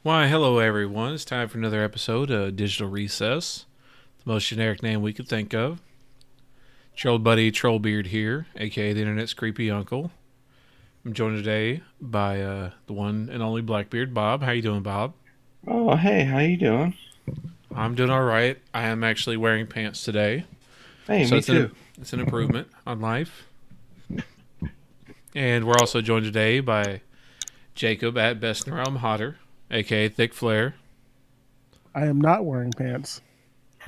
Why, hello everyone. It's time for another episode of Digital Recess, the most generic name we could think of. It's your old buddy TrollBeard here, aka the internet's creepy uncle. I'm joined today by the one and only BlackBeard Bob. How you doing, Bob? Oh, hey, how you doing? I'm doing all right. I am actually wearing pants today, Hey, so me too. it's an improvement on life. And we're also joined today by Jacob at BestintheRealm Hotter, aka Thick Flare. I am not wearing pants.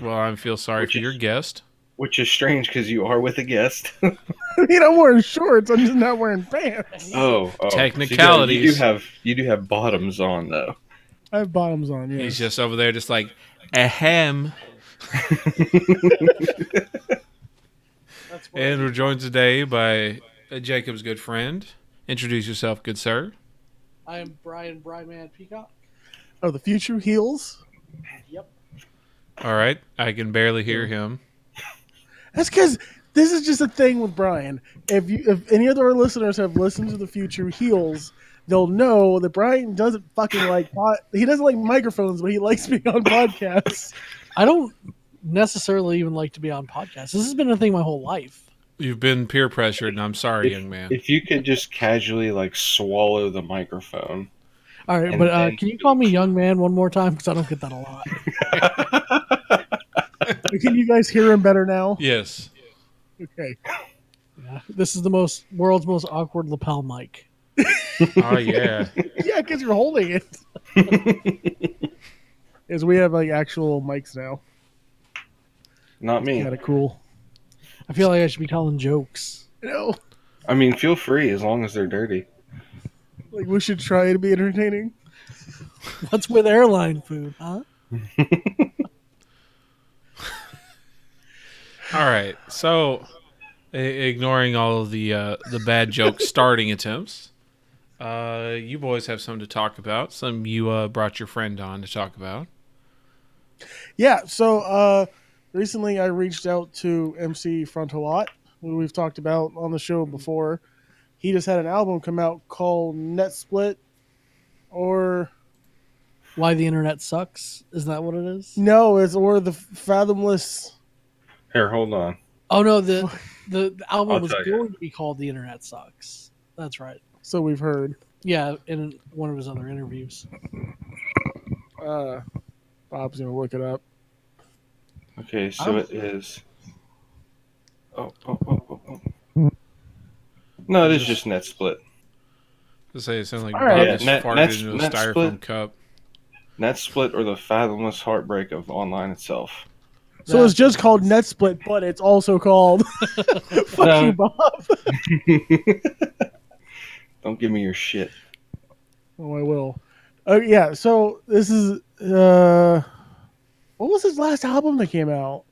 Well, I feel sorry Which for your is guest. which is strange because you are with a guest. I mean, I'm wearing shorts. I'm just not wearing pants. Oh, Technicalities. So you do have bottoms on though. I have bottoms on. Yes. He's just over there, just like, ahem. That's And we're joined today by Jacob's good friend. Introduce yourself, good sir. I am Bryan, Man Peacock. Oh, the future heels. Yep. All right, I can barely hear him. That's because this is just a thing with Bryan. If any of our listeners have listened to the future heels, they'll know that Bryan doesn't fucking like he doesn't like microphones, but he likes being on podcasts. I don't necessarily even like to be on podcasts. This has been a thing my whole life. You've been peer pressured, and I'm sorry, young man. If you could just casually swallow the microphone. All right, And but then can you call me young man one more time? Because I don't get that a lot. Can you guys hear him better now? Yes. Okay. Yeah, this is the world's most awkward lapel mic. Oh, yeah. Yeah, because you're holding it. Is we have actual mics now. Not me. Kind of cool. I feel like I should be telling jokes. I mean, feel free as long as they're dirty. We should try to be entertaining. What's with airline food, huh? All right, so ignoring all of the bad joke starting attempts, you boys have something to talk about. You brought your friend on to talk about. Yeah, so recently I reached out to MC Frontalot, who we've talked about on the show before. He just had an album come out called Net Split, or Why the internet sucks? Is that what it is? no, or the Fathomless. Here, hold on. Oh no, the I'll album was tell you. going to be called The Internet Sucks. That's right. So we've heard. Yeah, in one of his other interviews. Bob's gonna look it up. Okay, so it is. Oh. No, it is just net split. To say it sounds like All Bob right. just Yeah, farted into a net styrofoam split. cup. Net split or the fathomless heartbreak of online itself. So it's just called Net Split, but it's also called Fuck No. You, Bob. Don't give me your shit. Oh, I will. Yeah, so this is what was his last album that came out?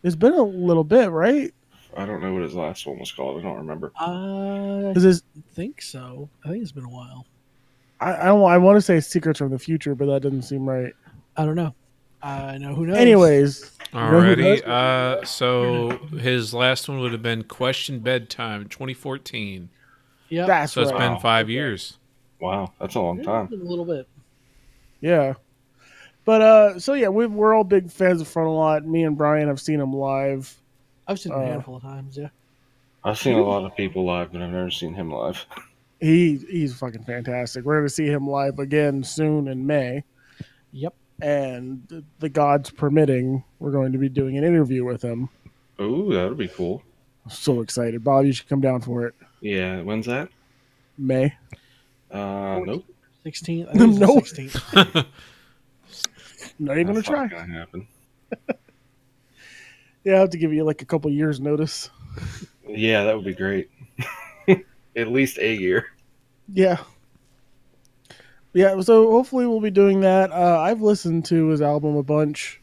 It's been a little bit, right? I don't know what his last one was called. I don't remember. I Is this think so. I think it's been a while. I want to say Secrets from the Future, but that doesn't seem right. I don't know. I know who knows. Anyways, Alrighty, so his last one would have been Question Bedtime, 2014. Yeah, that's So it's right. been 5 years. Wow, that's a long a time. little bit. Yeah. But so yeah, we're all big fans of Frontalot. Me and Bryan have seen him live. I've seen him a handful of times. Yeah. I've seen a lot of people live, but I've never seen him live. He's fucking fantastic. We're gonna see him live again soon in May, Yep. and the gods permitting, we're going to be doing an interview with him. Ooh, that would be cool. I'm so excited, Bob. You should come down for it. Yeah, when's that? May. Nope. 16th. I think No. it's the 16th. Not even gonna That's try. not gonna happen. Yeah, I have to give you a couple years notice. Yeah, that would be great. At least a year. Yeah. Yeah, so hopefully we'll be doing that. I've listened to his album a bunch.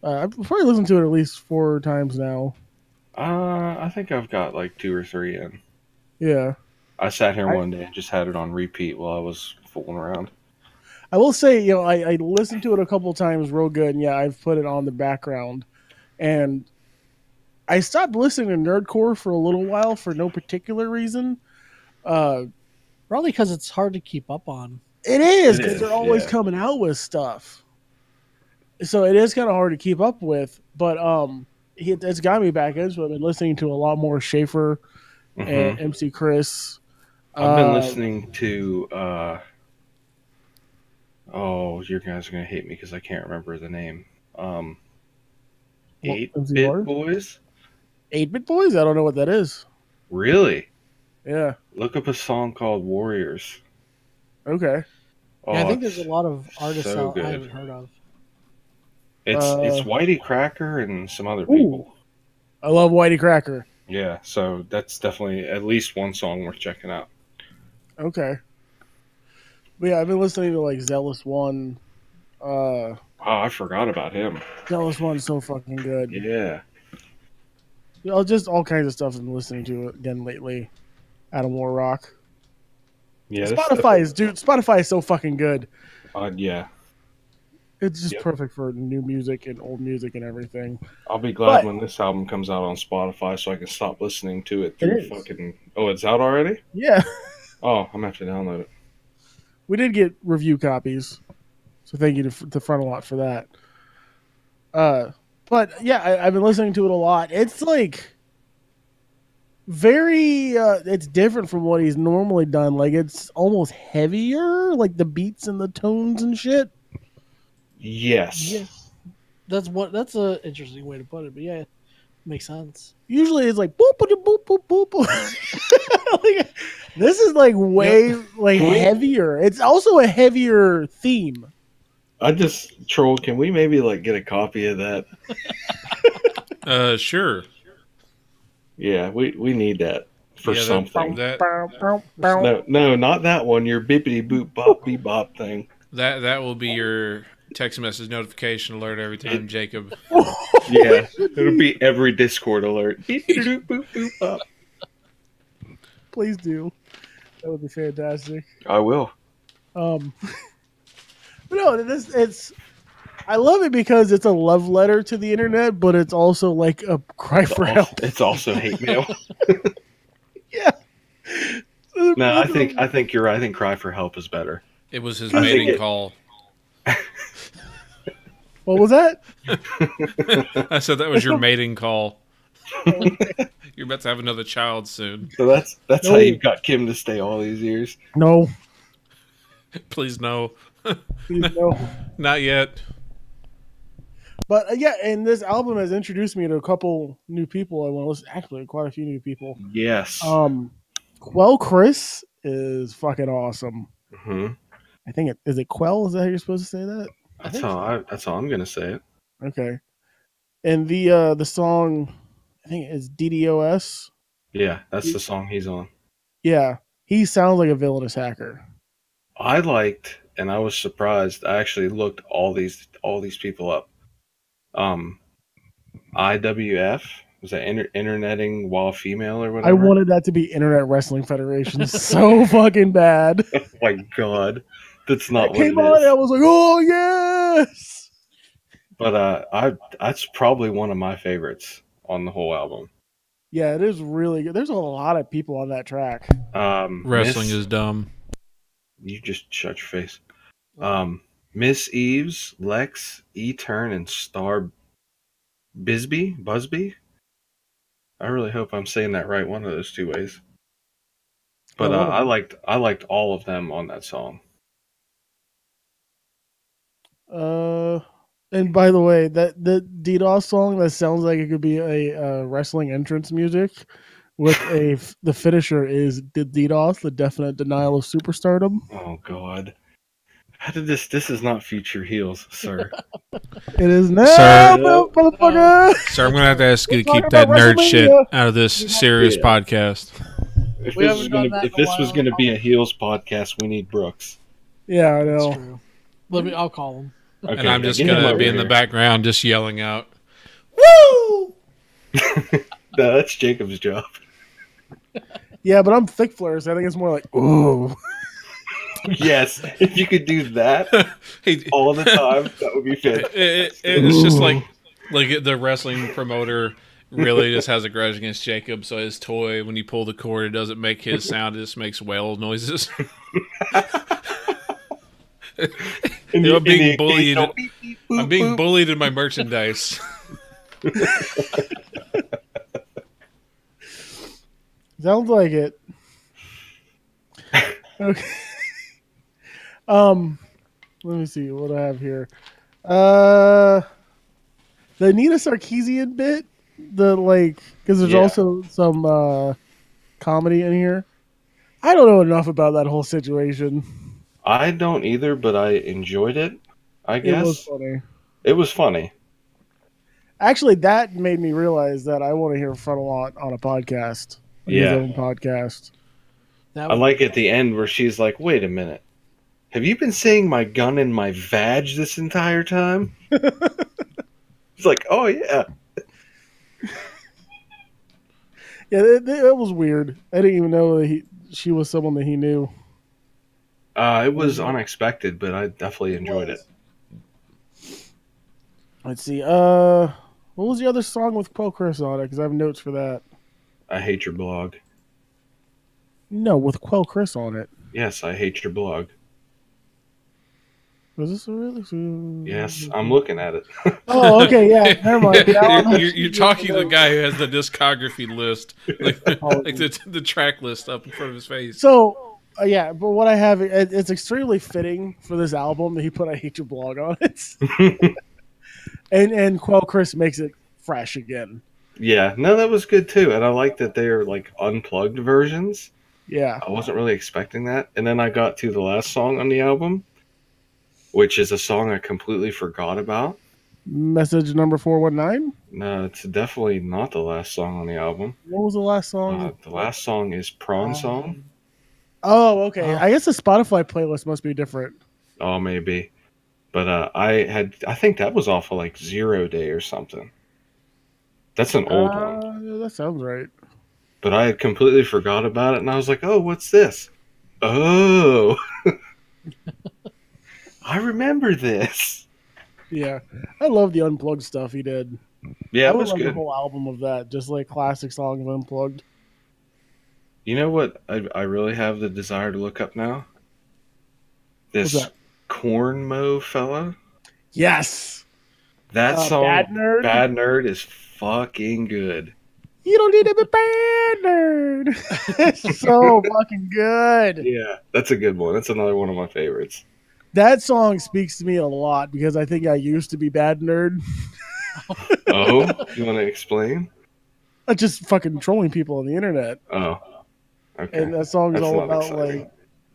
I've probably listened to it at least 4 times now. I think I've got 2 or 3 in. Yeah. I sat here one day and just had it on repeat while I was fooling around. I will say, I listened to it a couple times real good, and yeah, I've put it on the background. And I stopped listening to Nerdcore for a little while for no particular reason. Probably because it's hard to keep up on. It is It because is, they're always yeah. coming out with stuff. So it is kind of hard to keep up with, but it's got me back into it. I've been listening to a lot more Schaefer and MC Chris. I've been listening to. Oh, you guys are gonna hate me because I can't remember the name. 8-Bit Boys. 8-Bit Boys? I don't know what that is. Really? Yeah. Look up a song called Warriors. Okay. Oh, Yeah, I think there's a lot of artists so out good. I haven't heard of. It's Whitey Cracker and some other people. I love Whitey Cracker. Yeah, so that's definitely at least one song worth checking out. Okay. But yeah, I've been listening to like Zealous One. Oh, I forgot about him. Zealous One's so fucking good. Yeah. Just all kinds of stuff I've been listening to again lately. Adam Warrock. Yeah. Spotify is so fucking good. Yeah. It's just perfect for new music and old music and everything. I'll be glad when this album comes out on Spotify so I can stop listening to it through fucking. Oh, it's out already? Yeah. Oh, I'm gonna have to download it. We did get review copies, so thank you to Frontalot for that. But yeah, I've been listening to it a lot. It's like very, it's different from what he's normally done. Like it's almost heavier, like the beats and the tones and shit. Yes. Yes. That's an interesting way to put it, but yeah, it makes sense. Usually it's like boop boop boop boop boop. Like, this is like way heavier. It's also a heavier theme. Troll, can we maybe like get a copy of that? Sure. Yeah, we need that for something. No, not that one. Your bippity boop bop bebop thing. That will be your text message notification alert every time Jacob. Yeah, it'll be every Discord alert. Beep, boop, boop, boop, bop. Please do. That would be fantastic. I will. But no, it's. I love it because it's a love letter to the internet, but it's also like a cry for help. It's also hate mail. Yeah. No, I think you're right. I think cry for help is better. It was his mating call. What was that? I said that was your mating call. You're about to have another child soon. So that's how you got Kim to stay all these years. No. Please no. Please no. Not yet. But yeah, and this album has introduced me to a couple new people I want to listen. Actually, quite a few new people. Yes. Quell Chris is fucking awesome. Mm-hmm. I think is it Quell? Is that how you're supposed to say that? That's how I'm gonna say it. Okay. And the song, I think it's DDoS. Yeah, that's the song he's on. Yeah, he sounds like a villainous hacker. I liked, and I was surprised. I actually looked all these people up. IWF was that interneting while female or whatever. I wanted that to be Internet Wrestling Federation so fucking bad. Oh my god, that's not what came it on. is. I was like, oh yes. But that's probably one of my favorites on the whole album. Yeah, it is really good. There's a lot of people on that track. Wrestling is dumb. You just shut your face. Miss Eves, Lex, E-Turn, and Star Busby. I really hope I'm saying that right one of those two ways. But I liked all of them on that song. And by the way, the DDoS song, that sounds like it could be a wrestling entrance music with the finisher is the DDoS, the definite denial of superstardom. Oh god. How did this is not Future Heels, sir. It is now, Sir, motherfucker. Sir, I'm gonna have to ask you to keep that nerd shit out of this serious podcast. If this was gonna be a Heels podcast, we need Brooks. Yeah, I know. That's true. I'll call him. Okay, and I'm just get him gonna over be in here. the background just yelling out, "Woo!" No, that's Jacob's job. Yeah, but I'm thick flare, so I think it's more like, ooh. Yes, if you could do that all the time, that would be fantastic. It's just like the wrestling promoter really just has a grudge against Jacob, so his toy, when you pull the cord, it doesn't make his sound, it just makes whale noises. I'm being bullied. I'm being bullied in my merchandise. Sounds like it. Okay. Let me see what I have here. The Nina Sarkeesian bit, because there's also some comedy in here. I don't know enough about that whole situation. I don't either, but I enjoyed it. I guess it was funny. It was funny. Actually, that made me realize that I want to hear Frontalot on a podcast. His own podcast. I like at the end where she's like, "Wait a minute, have you been saying my gun in my vag this entire time?" It's like, "Oh yeah." Yeah, it was weird. I didn't even know that she was someone that he knew. It was unexpected, but I definitely enjoyed it. Let's see. What was the other song with Quell Chris on it? Because I have notes for that. I hate your blog. No, with Quell Chris on it. Yes, I hate your blog. Was this a really? Yes, I'm looking at it. Oh, okay, yeah. Never mind. You're talking to the guy who has the discography list, like the track list up in front of his face. So, yeah, but what I have, it's extremely fitting for this album that he put "I Hate Your Blog" on it, and Quell Chris makes it fresh again. Yeah, no, that was good too, and I like that they're like unplugged versions. Yeah, I wasn't really expecting that, and then I got to the last song on the album, which is a song I completely forgot about. Message number 419? No, it's definitely not the last song on the album. What was the last song? The last song is Prawn Song. Oh, okay. I guess the Spotify playlist must be different. Oh, maybe. But I think that was off of like 0 Day or something. That's an old one. That sounds right. But I had completely forgot about it, and I was like, oh, what's this? Oh. I remember this. Yeah. I love the unplugged stuff he did. Yeah, it was good. good. A whole album of that, just like classic songs unplugged. You know what I really have the desire to look up now? This Corn Mo fella. Yes. That song, Bad Nerd, is fucking good. You don't need to be bad nerd. It's so fucking good. Yeah, that's a good one. That's another one of my favorites. That song speaks to me a lot because I think I used to be bad nerd. Oh, you want to explain? Just fucking trolling people on the internet. Oh, okay. And that song is That's all not about exciting. like,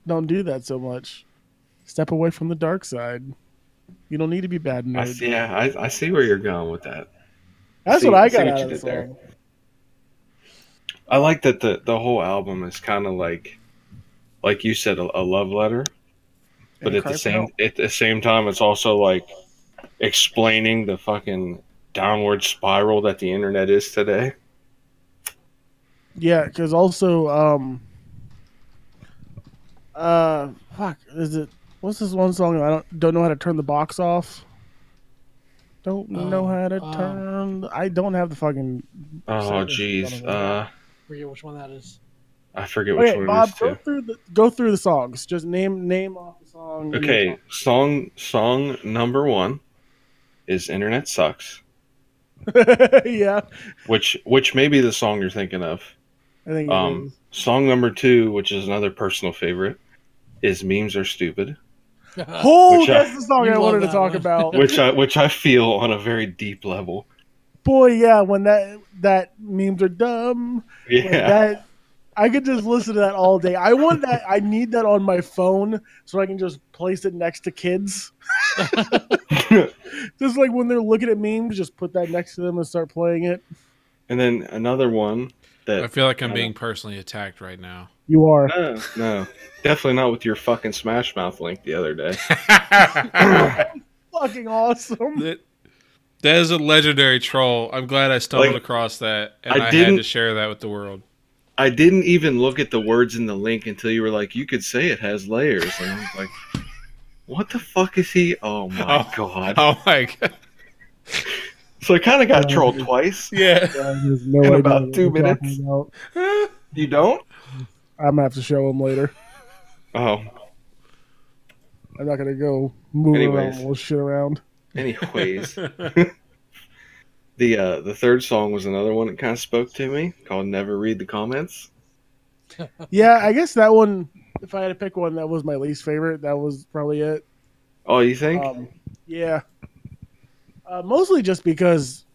don't do that so much. Step away from the dark side. You don't need to be bad nerd. I see where you're going with that. That's what I got out of the song. I like that the whole album is kind of like you said, a love letter, but at the same time, it's also like explaining the fucking downward spiral that the internet is today. Yeah, because also, what's this one song? I don't know how to turn the box off. Don't know how to turn. I don't have the fucking. Oh, jeez. Forget which one that is. I forget which one Bob, it is too. Go through the songs. Just name off the song. Okay, song number 1 is "Internet Sucks." Yeah. Which may be the song you're thinking of. I think it is. Song number 2, which is another personal favorite, is "Memes Are Stupid." Oh, that's the song I wanted to talk about. Which I feel on a very deep level. Boy, yeah, when that memes are dumb. Yeah. I could just listen to that all day. I want that. I need that on my phone so I can just place it next to kids. Just like when they're looking at memes, just put that next to them and start playing it. And then another one that I feel like I'm being personally attacked right now. You are. No, definitely not with your fucking Smash Mouth link the other day. Fucking awesome. That is a legendary troll. I'm glad I stumbled across that, and I had to share that with the world. I didn't even look at the words in the link until you were like, you could say it has layers. And I was like, what the fuck is he? Oh my god. Oh my god. So I kind of got trolled twice. Yeah. In about 2 minutes. You don't? I'm going to have to show him later. Oh. I'm not gonna go moving around, little shit around. Anyways, the third song was another one that kind of spoke to me, called "Never Read the Comments." Yeah, I guess that one. If I had to pick one, that was my least favorite. That was probably it. Oh, you think? Yeah. Mostly just because,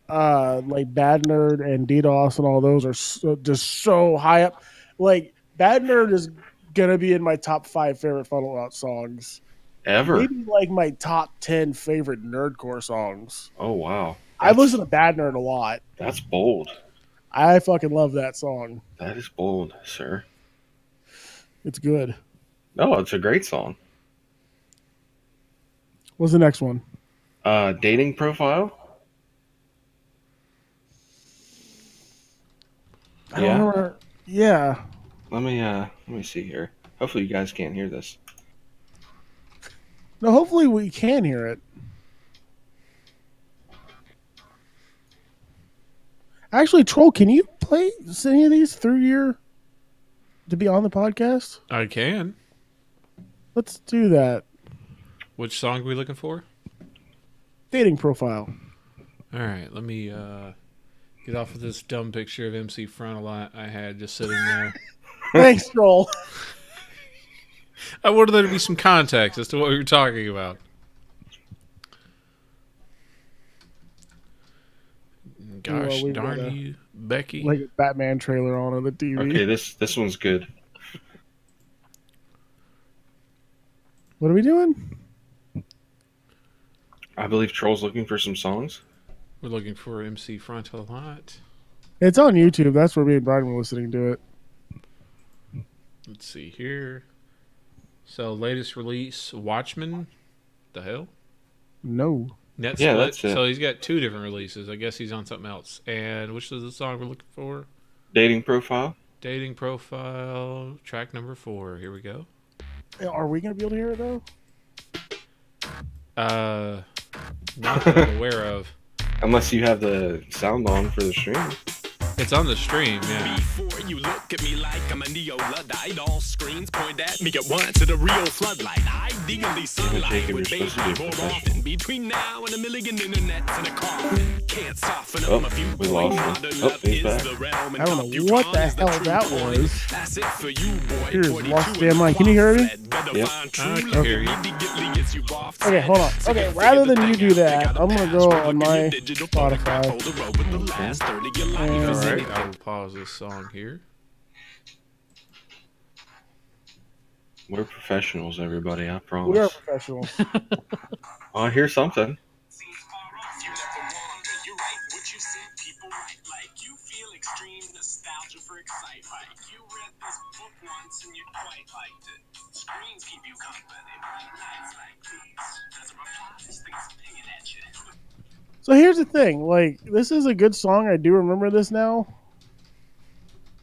like Bad Nerd and Ddosed and all those are just so high up. Like Bad Nerd is gonna be in my top 5 favorite Frontalot songs Ever? Maybe like my top 10 favorite nerdcore songs. Oh wow! I listen to Bad Nerd a lot. That's bold. I fucking love that song. That is bold, sir. It's good. No, it's a great song. What's the next one? Dating profile. I don't remember. Yeah. Let me see here. Hopefully you guys can't hear this. No, hopefully we can hear it. Actually, Troll, can you play any of these through your to be on the podcast? I can. Let's do that. Which song are we looking for? Dating profile. All right, let me get off of this dumb picture of MC Frontalot I had just sitting there. Thanks, Troll. I wanted there to be some context as to what we were talking about. Gosh darn you, Becky. Like a Batman trailer on the TV. Okay, this one's good. What are we doing? I believe Troll's looking for some songs. We're looking for MC Frontalot. It's on YouTube. That's where me and Bryan were listening to it. Let's see here. So, latest release, Watchmen. The hell? No. Net Yeah, Split. that's it. So he's got 2 different releases. I guess he's on something else. And which is the song we're looking for? Dating profile. Dating profile, track number 4. Here we go. Are we going to be able to hear it, though? Not that I'm aware of. Unless you have the sound on for the stream. It's on the stream, yeah. Before you look at me like I'm a neo-Luddite, all screens point at me at once to the real floodlight. Ideally, sunlight would bathe me more often. Between now and a million internets and a coffin. Can't soften up a few. We lost him. Oh, he's back. I don't know what the hell that was. That's it for you, boy. Here's lost damn mic. Can you hear me? Yep. I can hear you. Okay, hold on. Okay, rather than you do that, I'm going to go on my Spotify. All right, I will pause this song here. We're professionals, everybody. I We are promise. professionals. Oh, I hear something. So here's the thing. Like, this is a good song. I do remember this now.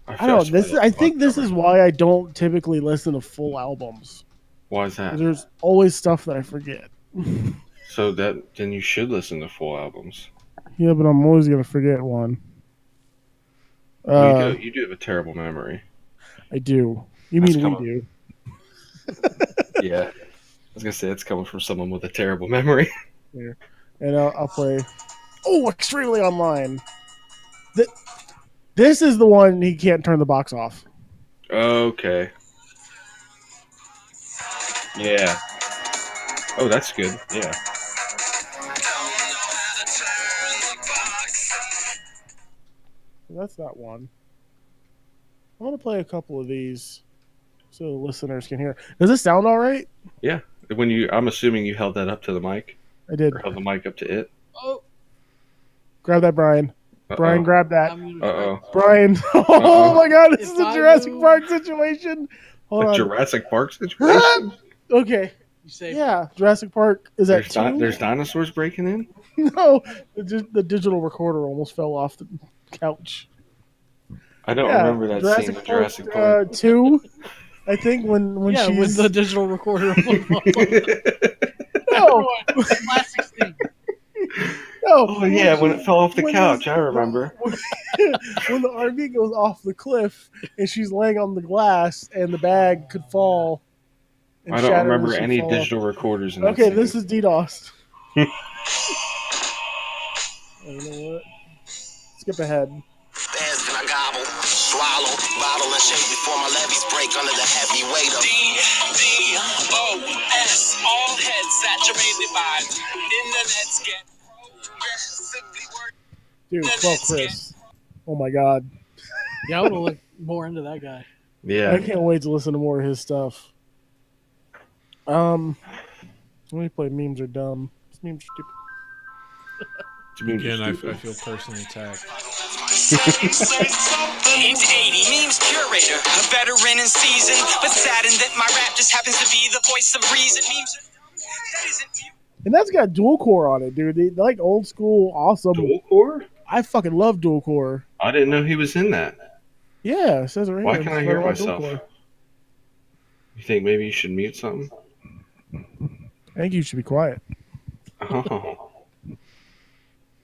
I don't know. I think this is why I don't typically listen to full albums. Why is that? There's always stuff that I forget. So then you should listen to full albums. Yeah, but I'm always going to forget one. You do have a terrible memory. I do. You That's mean we do? Yeah. I was gonna say it's coming from someone with a terrible memory. Here. And I'll play. Oh, extremely online. This is the one he can't turn the box off. Okay. Yeah. Oh, that's good. Yeah. That's that one. I'm gonna play a couple of these so the listeners can hear. Does this sound all right? Yeah. I'm assuming you held that up to the mic, I did. or held the mic up to it. Oh, Grab that, Brian. Brian, grab that. Uh-oh. Brian. Oh my God, this is a Jurassic Park situation. Hold A on. Jurassic Park situation? Okay. you say Yeah, Jurassic Park. Is that There's dinosaurs breaking in? No, the digital recorder almost fell off the couch. I don't remember that scene in Jurassic Park. 2, I think when she's with the digital recorder. no, Classic scene. no. Oh yeah, when it fell off the couch, I remember. When the RV goes off the cliff and she's laying on the glass and the bag could fall I don't remember any digital recorders in that Okay, scene. this is Ddosed. You know what? Skip ahead. Fast and I gobble, swallow, bottle and shake before my levees break under the heavy weight of D-O-S. All heads saturated by internet's get progressively worse. Dude, 12 Chris. Oh my god. Yeah, I want to look more into that guy. Yeah. I can't wait to listen to more of his stuff. Let me play Memes Are Dumb. This meme's stupid. Again, I feel personally attacked. Int 80, memes curator, a veteran in season, but saddened that my rap just happens to be the voice of reason. Memes are that isn't you. And that's got dual core on it, dude. They like old school, awesome. Dual core? I fucking love dual core. I didn't know he was in that. Yeah, it says it right Why here. can't I hear myself? You think maybe you should mute something? I think you should be quiet. Oh.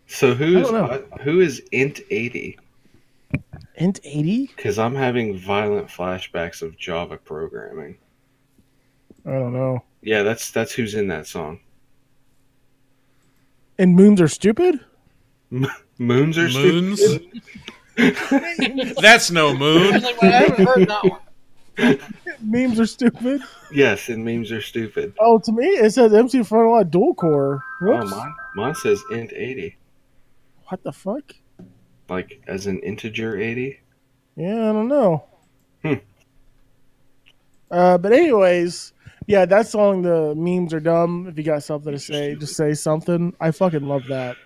So who is Int 80? Int 80? Because I'm having violent flashbacks of Java programming. I don't know. Yeah, that's who's in that song. And Moons Are Stupid? Moons are Moons? stupid. That's no moon. I haven't heard that one. Memes Are Stupid? Yes, and memes are stupid. Oh, to me, it says MC Frontalot dual core. Whoops. Oh, mine says Int 80. What the fuck? Like, as an integer 80? Yeah, I don't know. But anyways, yeah, that song, the Memes Are Dumb. If you got something to say, just say something. I fucking love that.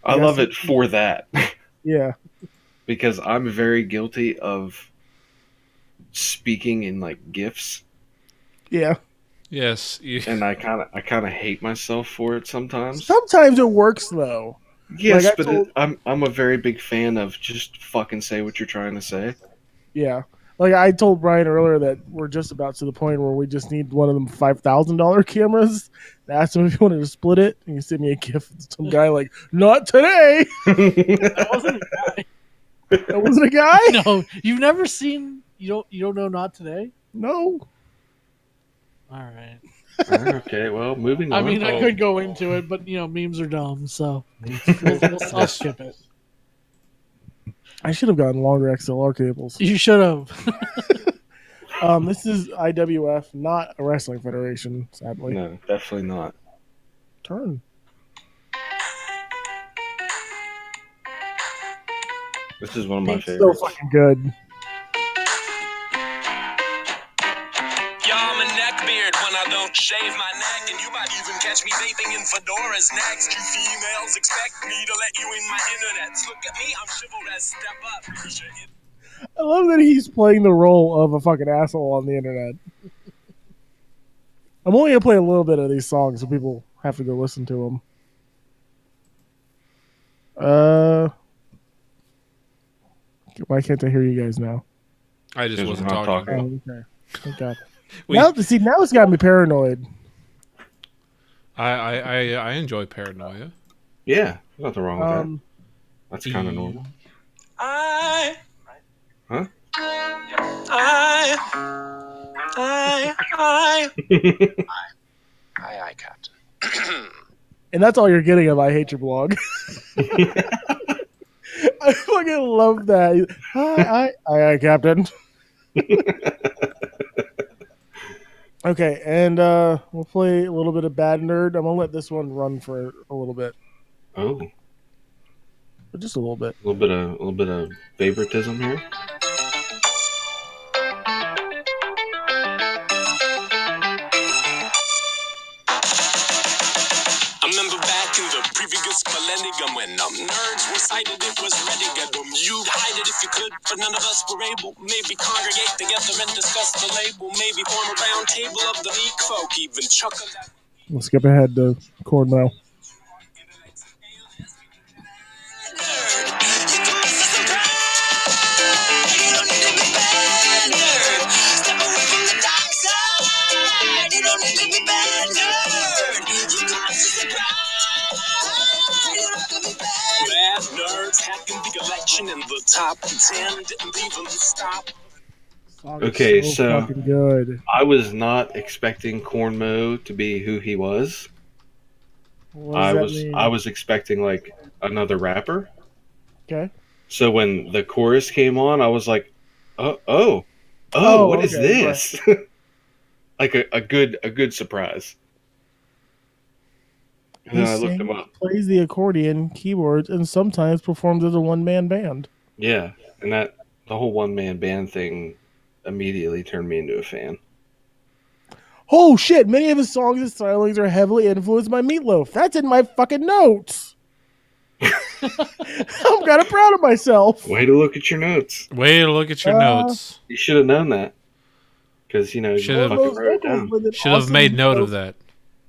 I love it for that. Yeah. Because I'm very guilty of speaking in, like, GIFs. Yeah. Yes. And I kind of hate myself for it sometimes. Sometimes it works, though. Yes, Like, but I'm a very big fan of just fucking say what you're trying to say. Yeah. Like I told Bryan earlier that we're just about to the point where we just need one of them $5,000 cameras. I asked him if he wanted to split it, and he sent me a gift of some guy like, "Not today." That wasn't a guy. That wasn't a guy. No, you've never seen. You don't know Not Today. No. All right. Okay, well, moving on. I mean, I could go into it, but memes are dumb, so I'll skip it. I should have gotten longer XLR cables. You should have. This is IWF, not a wrestling federation, sadly. No, definitely not. Turn. This is one of my It's so favorites. fucking good. Yo, I'm a neckbeard when I don't shave my neck, and you might even catch me vaping in fedoras next. You females expect me to let you in my internets. Look at me, I'm chivalrous. Step up. I love that he's playing the role of a fucking asshole on the internet. I'm only gonna play a little bit of these songs, so people have to go listen to them. Why can't I hear you guys now? I just Because wasn't we're not talking. Oh, okay. Thank God. We- Now it's got me paranoid. I enjoy paranoia. Yeah, there's nothing wrong with that. That's kind of E- normal. I Captain. And that's all you're getting of I Hate Your Blog. I fucking love that. Hi, Captain. Okay, and we'll play a little bit of Bad Nerd. I'm gonna let this one run for a little bit, Oh, but just a little bit. a little bit of favoritism here. I remember back in the previous millennium when nerds recited it was ready. You'd hide it if you could, but none of us were able. Maybe congregate together and discuss the label. Maybe form a round table of the meek folk. Even chuckle at We'll skip ahead to chord now. Bad nerds hacking the election in the top 10 didn't even stop. Song is Okay, so fucking good. I was not expecting Cornmo to be who he was. What does that mean? I was expecting like another rapper. Okay. So when the chorus came on, I was like, oh, what is okay, this? Like a good surprise. And He then I looked him up. plays the accordion, keyboards, and sometimes performs as a one-man band. Yeah, and the whole one-man band thing immediately turned me into a fan. Oh shit! Many of his songs and stylings are heavily influenced by Meatloaf. That's in my fucking notes. I'm kind of proud of myself. Way to look at your notes. Way to look at your notes. You should have known that. Because, you Should've- fucking wrote it down. Should have made note of that.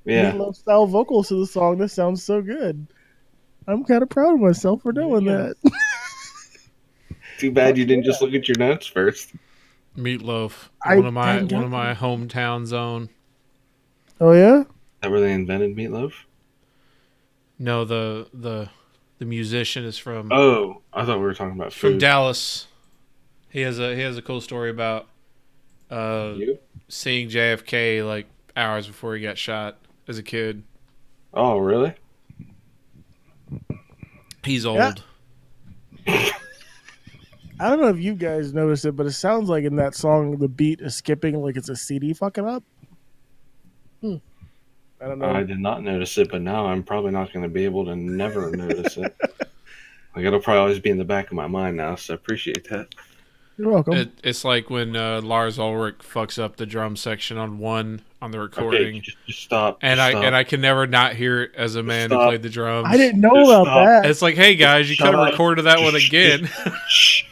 Yeah. Meatloaf style vocals to the song. That sounds so good. I'm kind of proud of myself for doing that. Too bad you didn't just look at your notes first. Meatloaf, I one of my didn't- hometown zone. Oh yeah. Is that where they invented meatloaf? No, the musician is from Oh, I thought we were talking about food. from Dallas. He has a cool story about seeing JFK like hours before he got shot as a kid. Oh, really? He's old. Yeah. I don't know if you guys noticed it, but it sounds like in that song the beat is skipping like it's a CD fucking up. I don't know. I did not notice it, but now I'm probably not going to be able to never notice it. Like, it'll probably always be in the back of my mind now, so I appreciate that. You're welcome. It's like when Lars Ulrich fucks up the drum section on the recording. Okay, just stop. And just stop. I can never not hear it as a man who Stop. played the drums. I didn't know Just about stop. that. It's like, hey guys, you Shut could have up. recorded that one again. Shh.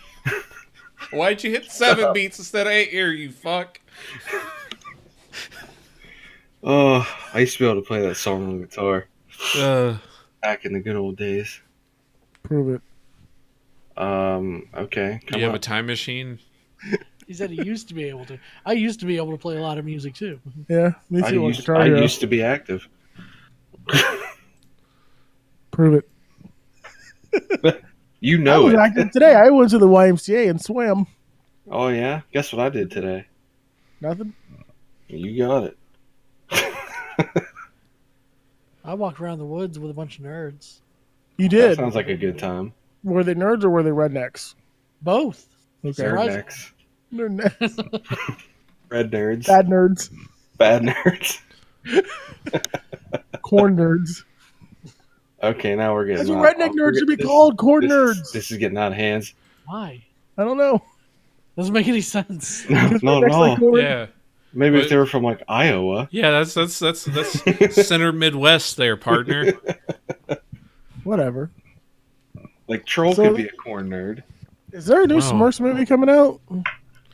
Why'd you hit 7 Stop. beats instead of 8 here, you fuck? Oh, I used to be able to play that song on guitar Uh, back in the good old days. Prove it. Okay. do you have a time machine? He said he used to be able to. I used to be able to play a lot of music too. Yeah, me I too. on used, Guitar I Hero. used to be active. Prove it. You I know was it. active today. I went to the YMCA and swam. Oh, yeah? Guess what I did today? Nothing. You got it. I walked around the woods with a bunch of nerds. You That did. sounds like a good time. Were they nerds or were they rednecks? Both. Okay. Surprise- Rednecks. They're nerds. Red nerds. Bad nerds. Bad nerds. Corn nerds. Okay, now we're getting That's what redneck nerds should be called. Corn nerds. This is getting out of hands. Why? I don't know. Doesn't make any sense. No, Because not at rednecks like all. corn. Yeah. Maybe if What? they were from like Iowa. Yeah, that's center Midwest there, partner. Whatever. Like Troll So- could be a corn nerd. Is there a new Wow. Smurfs movie coming out?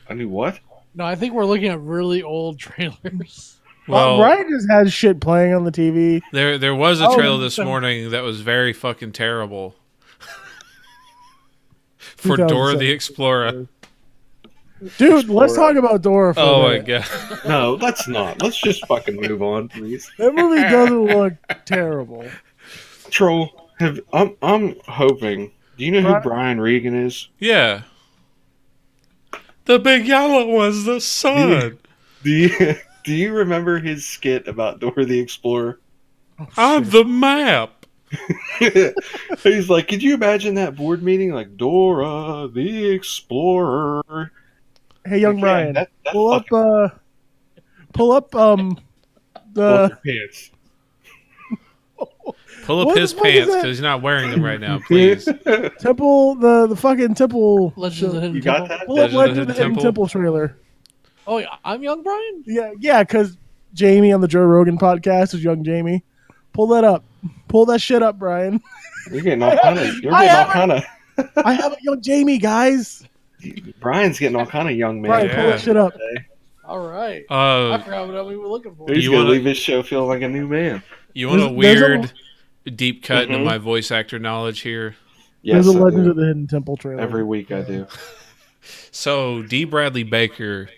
I knew what? No, I think we're looking at really old trailers. Well, Brian just has shit playing on the TV. there was a Oh, trailer this so- morning that was very fucking terrible. For Dora the Explorer. Dude, let's talk about Dora for Oh a my minute. god. No, let's not. Let's just fucking move on, please. That movie doesn't look terrible. Troll, I'm hoping. Do you know who Brian- Brian Regan is? Yeah. The big yellow was the sun. Do you remember his skit about Dora the Explorer? I'm the map. He's like, could you imagine that board meeting? Like, Dora the Explorer. Hey, young Yeah, Brian, that pull up, fucking- pull up, Pull the up your pants. Pull up What his the fuck is pants that? because he's not wearing them right now, please. temple, the fucking temple. Legends of the Hidden You got Temple. that? Pull up Legend Legend of of the the Hidden Temple? Temple trailer. Oh, yeah, I'm young Brian? Yeah, because Jamie on the Joe Rogan podcast is young Jamie. Pull that up. Pull that shit up, Brian. You're getting all kind of. You're I getting all haven't- kind of. I have a young Jamie, guys. Brian's getting all kind of young man. Brian, Yeah. pull that shit up. All right. I Uh, forgot what we were looking for. He's You gonna wanna- leave his show feeling like a new man. you want a There's a- weird deep cut into Mhm. my voice actor knowledge here? Yes, There's a I Legend do. of the Hidden Temple trailer. Every week I do. So D. Bradley Baker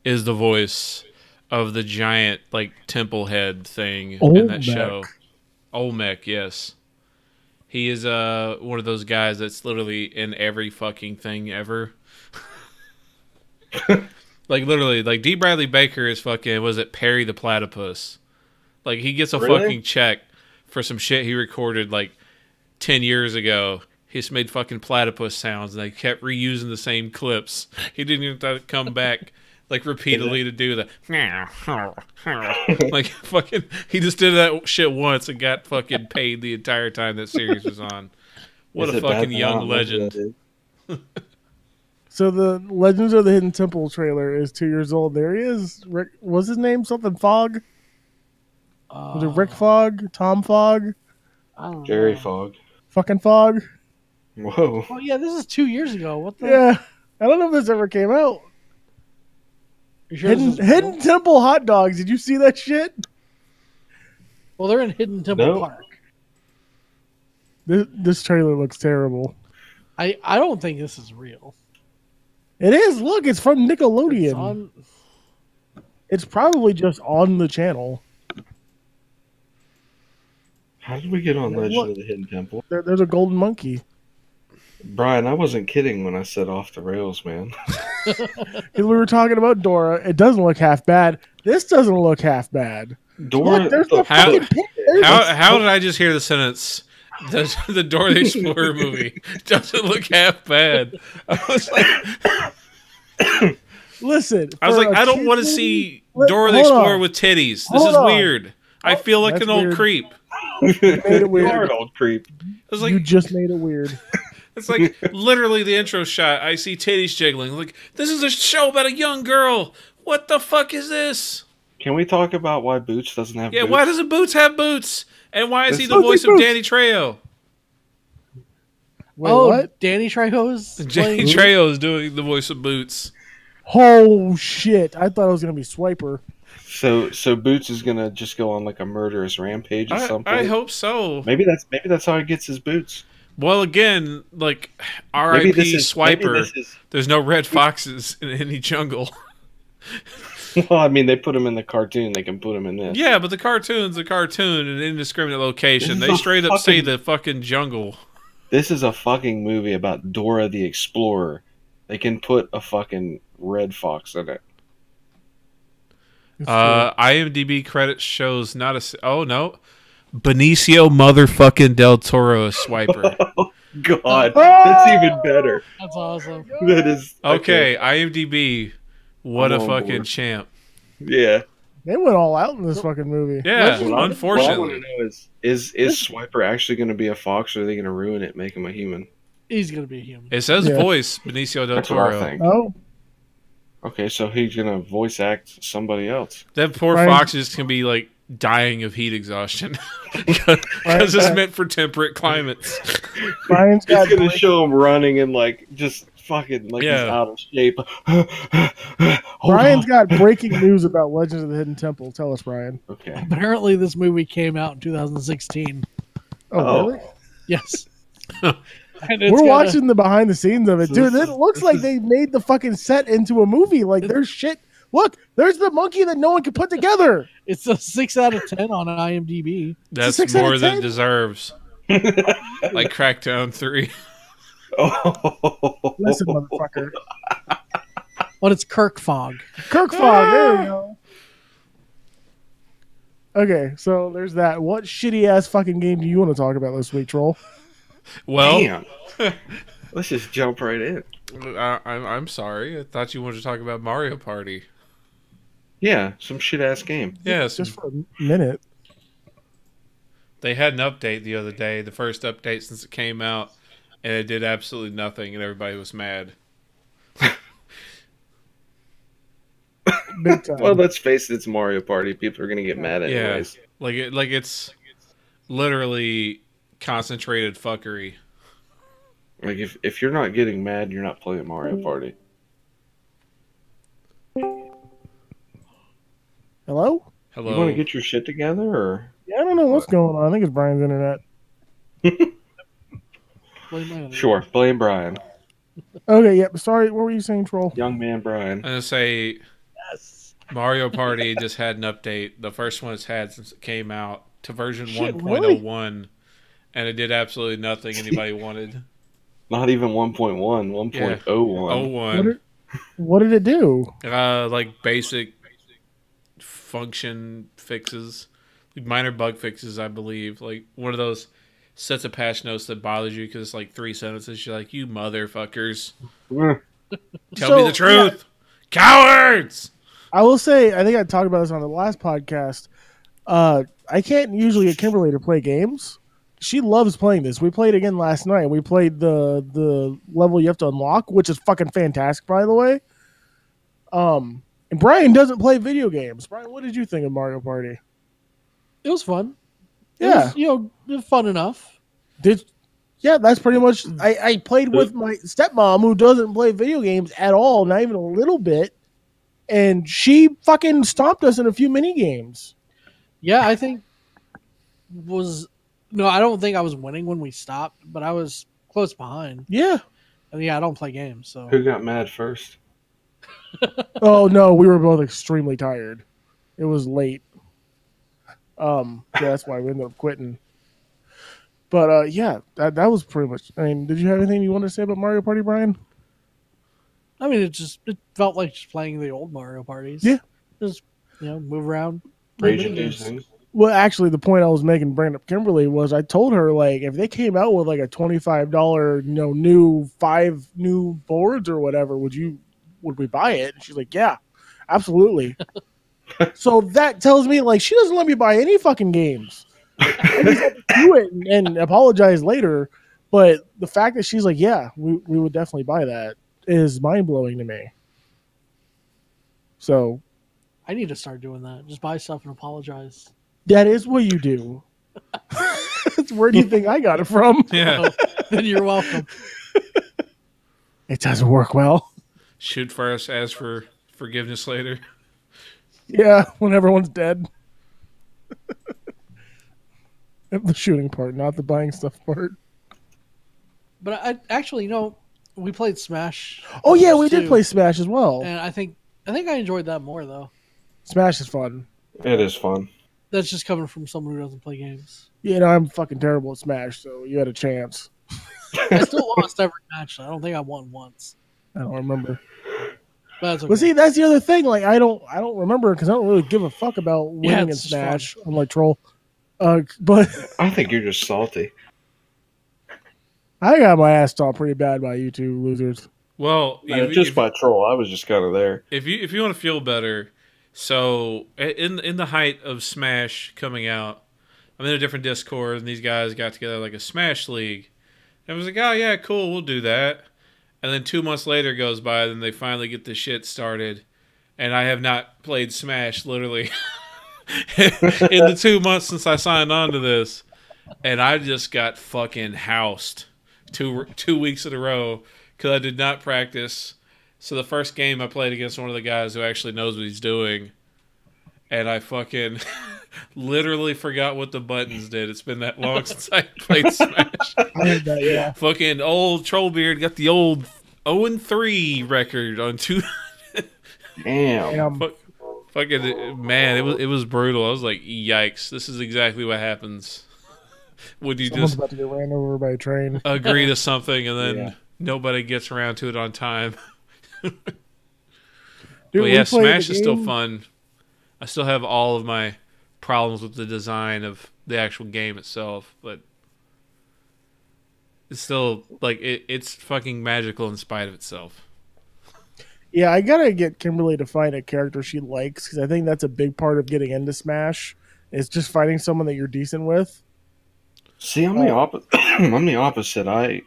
is the voice of the giant like temple head thing in Olmec. that show. Olmec, yes. He is one of those guys that's literally in every fucking thing ever. Like literally, like D. Bradley Baker is fucking. Was it Perry the Platypus? Like he gets a Really? fucking check for some shit he recorded like 10 years ago. He just made fucking platypus sounds, and they kept reusing the same clips. He didn't even have to come back like repeatedly to do the like fucking. He just did that shit once and got fucking paid the entire time that series was on. What a fucking young legend! So the Legends of the Hidden Temple trailer is 2 years old. There he is. Rick, what's his name? Something Fogg? Was it Rick Fogg? Tom Fogg? I don't know. Jerry Fogg. Fucking Fogg? Whoa. Oh yeah, this is 2 years ago. What the? Yeah. I don't know if this ever came out. You sure this is real? Hidden Temple hot dogs. Did you see that shit? Well, they're in Hidden Temple No. Park. This trailer looks terrible. I don't think this is real. It is. Look, it's from Nickelodeon. It's on. It's probably just on the channel. How did we get on What? Legend of the Hidden Temple? There's a golden monkey. Brian, I wasn't kidding when I said off the rails, man. Because we were talking about Dora. It doesn't look half bad. This doesn't look half bad. Dora, Look, there's the How- fucking pig. There's How did I just hear the sentence? The Dora the Explorer movie doesn't look half bad. I was like, Listen. I was for like, a I don't kid want to movie- see Look, Dora the hold Explorer on. with titties. This Hold is on. weird. I feel like That's an old weird. creep. made it weird. You're an old creep. It was like You just made it weird. it's like literally the intro shot. I see titties jiggling. Like this is a show about a young girl. What the fuck is this? Can we talk about why Boots doesn't have Yeah, boots? why doesn't Boots have boots? And why is he the Boots, voice of Boots. Danny Trejo? Wait, Oh, what? Danny Trejo's Danny playing. Trejo is doing the voice of Boots. Oh shit! I thought it was gonna be Swiper. So Boots is gonna just go on like a murderous rampage at some point. I hope so. Maybe that's how he gets his boots. Well, again, like Maybe R.I.P. this is- maybe Swiper. this is- There's no red foxes in any jungle. Well, I mean, they put him in the cartoon. They can put him in this. Yeah, but the cartoon's a cartoon in an indiscriminate location. This They is a straight up say fucking- the fucking jungle. This is a fucking movie about Dora the Explorer. They can put a fucking red fox in it. It's IMDb credits shows not a. Oh no, Benicio motherfucking del Toro is Swiper. God, that's even better. That's awesome. That is Okay, IMDb. What I'm a on fucking board. champ. Yeah. They went all out in this fucking movie. Yeah, What I want unfortunately. to know is Swiper actually going to be a fox, or are they going to ruin it, and make him a human? He's gonna be a human. It says Yeah. voice Benicio del That's what I Toro. think. Oh, Okay, so he's going to voice act somebody else. That poor Brian- fox is can be like dying of heat exhaustion because it's meant for temperate climates. Brian's got It's going to break- show him running and like just fucking like Yeah. he's out of shape. Brian's got breaking news about Legends of the Hidden Temple. Tell us, Brian. Okay. Apparently, this movie came out in 2016. Oh, really? Yes. And it's We're got watching the behind the scenes of it, So dude. this It is- looks this like is- they made the fucking set into a movie. Like there's shit. Look, there's the monkey that no one could put together. It's a 6 out of 10 on IMDb. That's 6 out of more than 10? it deserves. Like Crackdown 3. Oh. Listen, motherfucker. But it's Kirk Fogg. Kirk Fogg. There we go. Okay, so there's that. What shitty ass fucking game do you want to talk about this week, Troll? Well, Damn. Let's just jump right in. I'm sorry. I thought you wanted to talk about Mario Party. Yeah, some shit ass game. Yes, Just for a minute. they had an update the other day, the first update since it came out, and it did absolutely nothing, and everybody was mad. Big time. Well, let's face it, it's Mario Party. People are gonna get mad anyways. Like it's literally concentrated fuckery. Like if you're not getting mad, you're not playing Mario Party. Hello? Hello. You want to get your shit together, or Yeah, I don't know what's going on. I think it's Brian's internet. sure, blame Brian, Okay, yep. Sorry, what were you saying, Troll? young man Brian. I'm gonna say Mario Party just had an update, the first one it's had since it came out, to version Shit, 1.01, and it did absolutely nothing anybody wanted. Not even 1.1, 1.01. 01. What did it do? Like basic function fixes, like minor bug fixes, I believe. Like one of those sets of patch notes that bothers you because it's like 3 sentences. You're like, you motherfuckers. Tell me the truth. Yeah. Cowards! I will say, I think I talked about this on the last podcast. I can't usually get Kimberly to play games. She loves playing this. We played again last night. We played the level you have to unlock, which is fucking fantastic, by the way. And Bryan doesn't play video games. Bryan, what did you think of Mario Party? It was fun. Yeah. It was fun enough. Yeah, that's pretty much. I played with my stepmom who doesn't play video games at all, not even a little bit, and she fucking stomped us in a few mini games. Yeah, I think I don't think I was winning when we stopped, but I was close behind. Yeah. And yeah, I don't play games, so. Who got mad first? Oh no, we were both extremely tired. It was late. Yeah, that's why we ended up quitting. But yeah, that was pretty much. I mean, did you have anything you wanted to say about Mario Party, Bryan? I mean, it felt like just playing the old Mario parties. Yeah, just move around. Rage inducing. Well, actually, the point I was making, bringing up Kimberly, was I told her, like, if they came out with like a $25, new 5 new boards or whatever, would we buy it? And she's like, yeah, absolutely. So that tells me, like, she doesn't let me buy any fucking games. I just have to do it and apologize later. But the fact that she's like, yeah, we would definitely buy that is mind blowing to me. So I need to start doing that. Just buy stuff and apologize. that is what you do. Where do you think I got it from? Yeah. Then you're welcome. It doesn't work well. Shoot first, ask for forgiveness later. Yeah, when everyone's dead. The shooting part, not the buying stuff part. But I actually, we played Smash. Oh yeah, we too, did play Smash as well. and I think I enjoyed that more though. Smash is fun. It is fun. That's just coming from someone who doesn't play games. I'm fucking terrible at Smash, so you had a chance. I still lost every match. I don't think I won once. I don't remember. But that's okay. But see, that's the other thing. Like, I don't remember because I don't really give a fuck about winning in it's Smash. fun. I'm like Troll, but I think you're just salty. I got my ass stomped pretty bad by you two losers. Well, Just by troll. I was just kind of there. If you want to feel better, so in the height of Smash coming out, I'm in a different Discord, and these guys got together like a Smash League. And I was like, oh yeah, cool, we'll do that. And then 2 months later goes by, then they finally get the shit started, and I have not played Smash literally in the 2 months since I signed on to this, and I just got fucking housed 2 weeks in a row because I did not practice. So the first game I played against one of the guys who actually knows what he's doing, and I fucking literally forgot what the buttons did. It's been that long since I played Smash. I heard that, yeah. Fucking old TrollBeard got the old 0-3 record on 2. Damn. Fucking man, it was brutal. I was like, yikes! This is exactly what happens when you Someone's just about to get ran over by a train. agree to something and then nobody gets around to it on time. Dude, but yeah, we played Smash the is still game. fun. I still have all of my problems with the design of the actual game itself, but it's still like it's fucking magical in spite of itself. Yeah, I gotta get Kimberly to find a character she likes because I think that's a big part of getting into Smash. Is just finding someone that you're decent with. See, I'm the opposite. I'm the opposite. I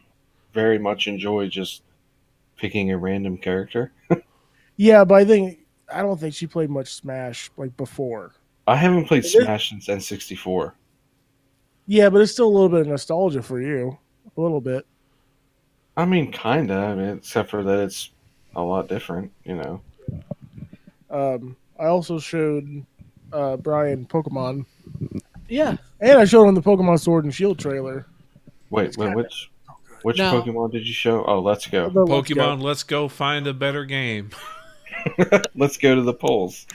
very much enjoy just picking a random character. Yeah, but I don't think she played much Smash like before. I haven't played Smash since N64. Yeah, but it's still a little bit of nostalgia for you. A little bit. I mean, kinda. I mean, except for that it's a lot different, I also showed Bryan Pokemon. Yeah. And I showed him the Pokemon Sword and Shield trailer. Wait, which No. Pokemon did you show? Oh, Let's Go. The Let's Go. Pokemon, let's go find a better game. Let's go to the polls.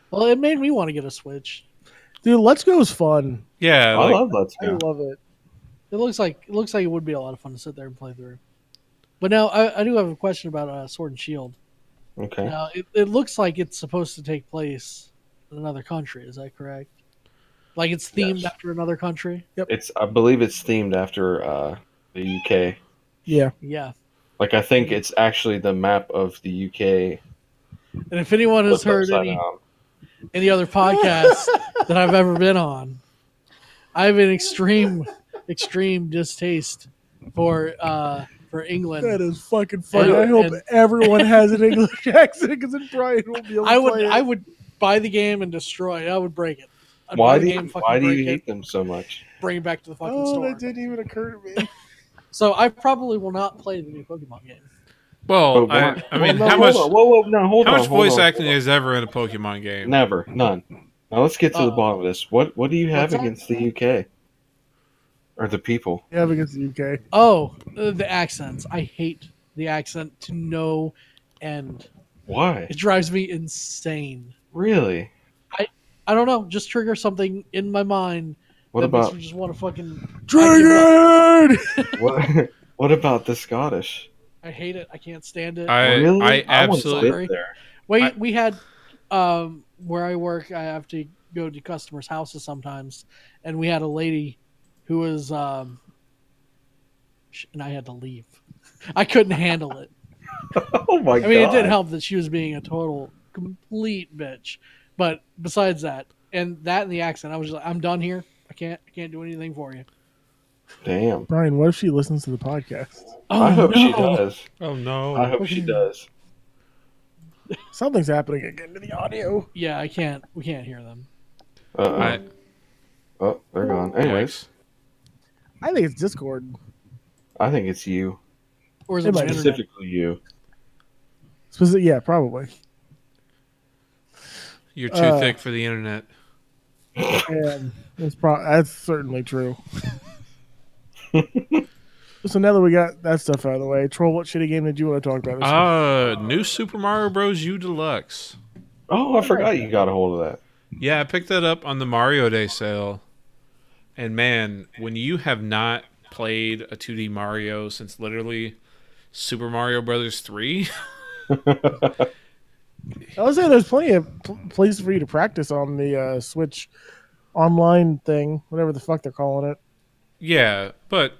Well, it made me want to get a Switch. Dude, Let's Go is fun. Yeah, I like, love Let's I Go. love it. It looks like it would be a lot of fun to sit there and play through. But now I do have a question about Sword and Shield. Okay. Now it looks like it's supposed to take place in another country. Is that correct? Like it's themed after another country? Yep. I believe it's themed after the UK. Yeah. Yeah. Like I think it's actually the map of the UK. And if anyone has heard any other podcasts that I've ever been on, I have an extreme distaste for England. That is fucking funny. I hope everyone has an English accent because then Bryan won't be able to play it. I would buy the game and destroy it. I would break it. Why do you hate them so much? Bring it back to the fucking store. That didn't even occur to me. So I probably will not play the new Pokemon game. Well, I mean, how much voice acting is ever in a Pokemon game? Never, none. Now let's get to the bottom of this. What do you have against the UK or the people? You have against the UK? Oh, the accents. I hate the accent to no end. Why? It drives me insane. Really? I don't know. Just trigger something in my mind. Makes me just want to fucking triggered? What about the Scottish? I hate it. I can't stand it. I absolutely. We had where I work. I have to go to customers' houses sometimes, and we had a lady who was, and I had to leave. I couldn't handle it. Oh my god! I mean, it did help that she was being a total complete bitch, but besides that, and the accent, I was just like, I'm done here. I can't do anything for you. Damn. Bryan, what if she listens to the podcast? Oh, I hope she does. Oh no. I hope she does. Something's happening again to the audio. Yeah, we can't hear them. Oh, they're gone. Anyways. I think it's Discord. I think it's you. Or is it specifically you? Yeah, probably. You're too thick for the internet. And that's certainly true. So now that we got that stuff out of the way, Troll, what shitty game did you want to talk about? New Super Mario Bros. U Deluxe. Oh, I forgot you got a hold of that. Yeah, I picked that up on the Mario Day sale. And man, when you have not played a 2D Mario since literally Super Mario Brothers 3... I would say there's plenty of places for you to practice on the Switch online thing, whatever the fuck they're calling it. Yeah, but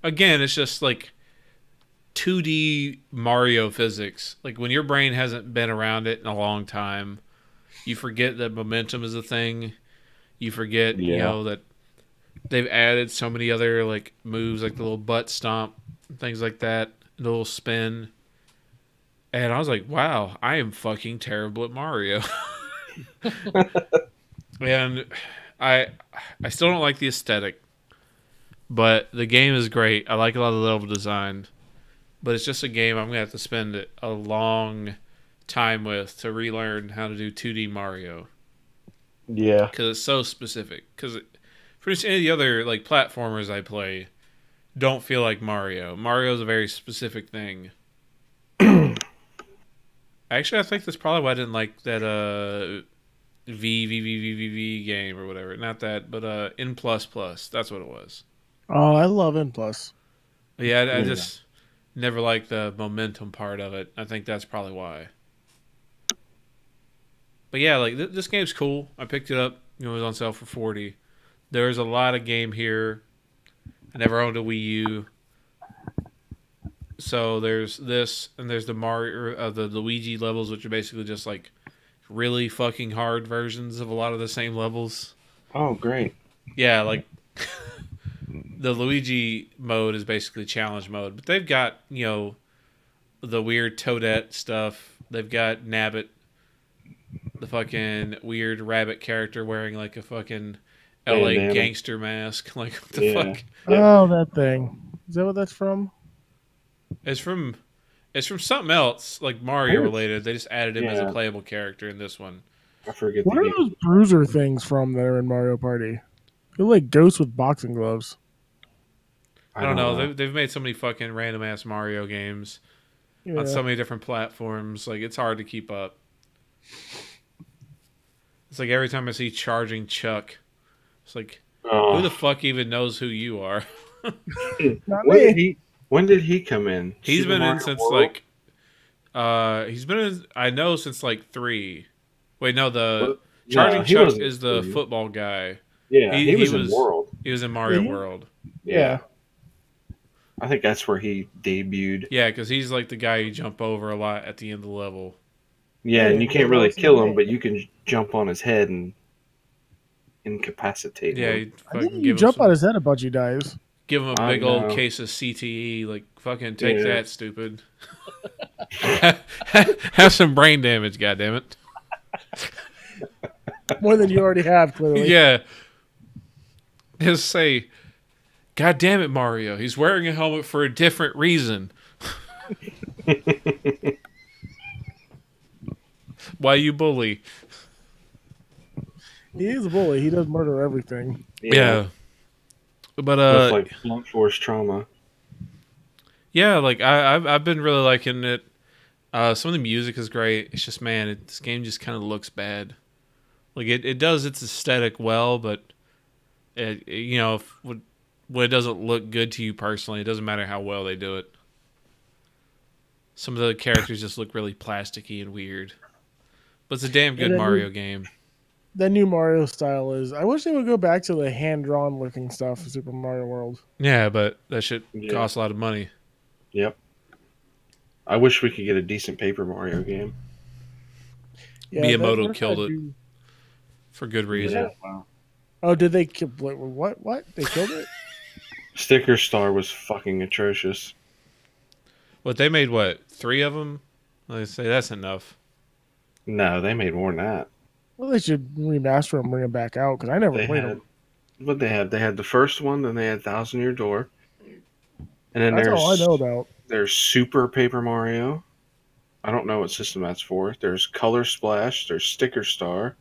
again, it's just like 2D Mario physics. Like when your brain hasn't been around it in a long time, you forget that momentum is a thing. You forget, you know, that they've added so many other like moves, like the little butt stomp, things like that, the little spin. And I was like, wow, I am fucking terrible at Mario. And I still don't like the aesthetic. But the game is great. I like a lot of the level design. But it's just a game I'm going to have to spend a long time with to relearn how to do 2D Mario. Yeah. Because it's so specific. Because pretty much any of the other like platformers I play don't feel like Mario. Mario's a very specific thing. Actually, I think that's probably why I didn't like that V game or whatever. Not that, but N++. That's what it was. Oh, I love N+. Yeah, I just never liked the momentum part of it. I think that's probably why. But yeah, like this game's cool. I picked it up. It was on sale for $40. There's a lot of game here. I never owned a Wii U. So there's this, and there's the Mario, the Luigi levels, which are basically just like really fucking hard versions of a lot of the same levels. Oh, great! Yeah, like the Luigi mode is basically challenge mode, but they've got the weird Toadette stuff. They've got Nabbit, the fucking weird rabbit character wearing like a fucking LA gangster mask. Like what the fuck? Oh, that thing. Is that what that's from? It's from something else, like Mario related. They just added him as a playable character in this one. I forget. What are those bruiser things from that are in Mario Party? They're like ghosts with boxing gloves. I don't know. They've made so many fucking random ass Mario games on so many different platforms. Like it's hard to keep up. It's like every time I see Charging Chuck, it's like, who the fuck even knows who you are? Not me. When did he come in? He's Super been in Mario since World? he's been in, I know, since like 3. Wait, no, No, Charging he Chuck wasn't is the 3. football guy. Yeah, he was in World. He was in Mario Yeah, World. Yeah. I think that's where he debuted. Yeah, because he's like the guy you jump over a lot at the end of the level. Yeah, and you Yeah, can't really that's kill the him, but you can jump on his head and incapacitate Yeah, him. you I think fucking you jump on his head a bunch, he dies. give him a I big old know. case of CTE. Like, fucking take Yeah. that, stupid. Have some brain damage, goddammit. More than you already have, clearly. Yeah. Just say, God damn it, Mario. He's wearing a helmet for a different reason. Why you bully? He is a bully. He does murder everything. Yeah. But With like blunt force trauma. yeah, like I've been really liking it. Some of the music is great. It's just, man, this game just kind of looks bad. Like it does its aesthetic well, but you know, when it doesn't look good to you personally, it doesn't matter how well they do it. Some of the characters just look really plasticky and weird. But it's a damn good Mario game. That new Mario style is. I wish they would go back to the hand-drawn looking stuff in Super Mario World. Yeah, but that shit Yeah. costs a lot of money. Yep. I wish we could get a decent Paper Mario game. Yeah, Miyamoto what killed did it. I do? For good reason. Wow. Oh, did they kill? What? What? They killed it? Sticker Star was fucking atrocious. What, they made, what, 3 of them? I say that's enough. No, they made more than that. Well, they should remaster them, bring them back out because I never They played had them. what they had. They had the first one, then they had Thousand Year Door, and then That's all I know about. there's Super Paper Mario. I don't know what system that's for. There's Color Splash. There's Sticker Star.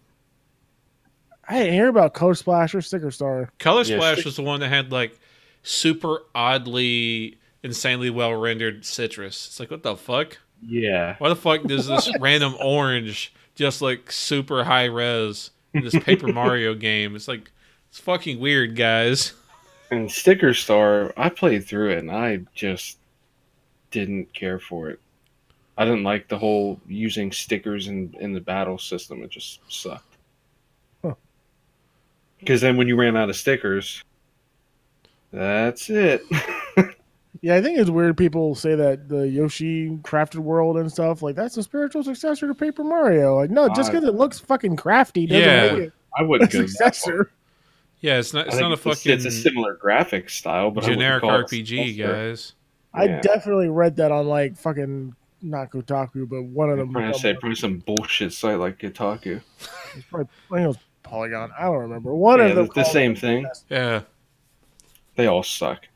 I didn't hear about Color Splash or Sticker Star. Color Yeah, Splash was the one that had, like, super oddly, insanely well rendered citrus. It's like, what the fuck? Yeah, Why the fuck does this random orange just like super high res in this Paper Mario game? It's like, it's fucking weird, guys. and Sticker Star. I played through it, and I just didn't care for it. I didn't like the whole using stickers in the battle system. It just sucked. Huh. Because then when you ran out of stickers, that's it. Yeah, I think it's weird people say that the Yoshi Crafted World and stuff, like, that's a spiritual successor to Paper Mario. Like, no, just because it looks fucking crafty doesn't Yeah. make it I a wouldn't go that far. successor. Yeah, it's not. I It's think not a fucking It's a similar graphic style, but generic I wouldn't call it RPG, successor. guys. I Yeah. definitely read that on, like, fucking, not Kotaku, but one of I'm them. trying to say probably some bullshit site like Kotaku. It's probably, I think it was Polygon. I don't remember. One Yeah, of them. the same thing. Yeah, They all suck.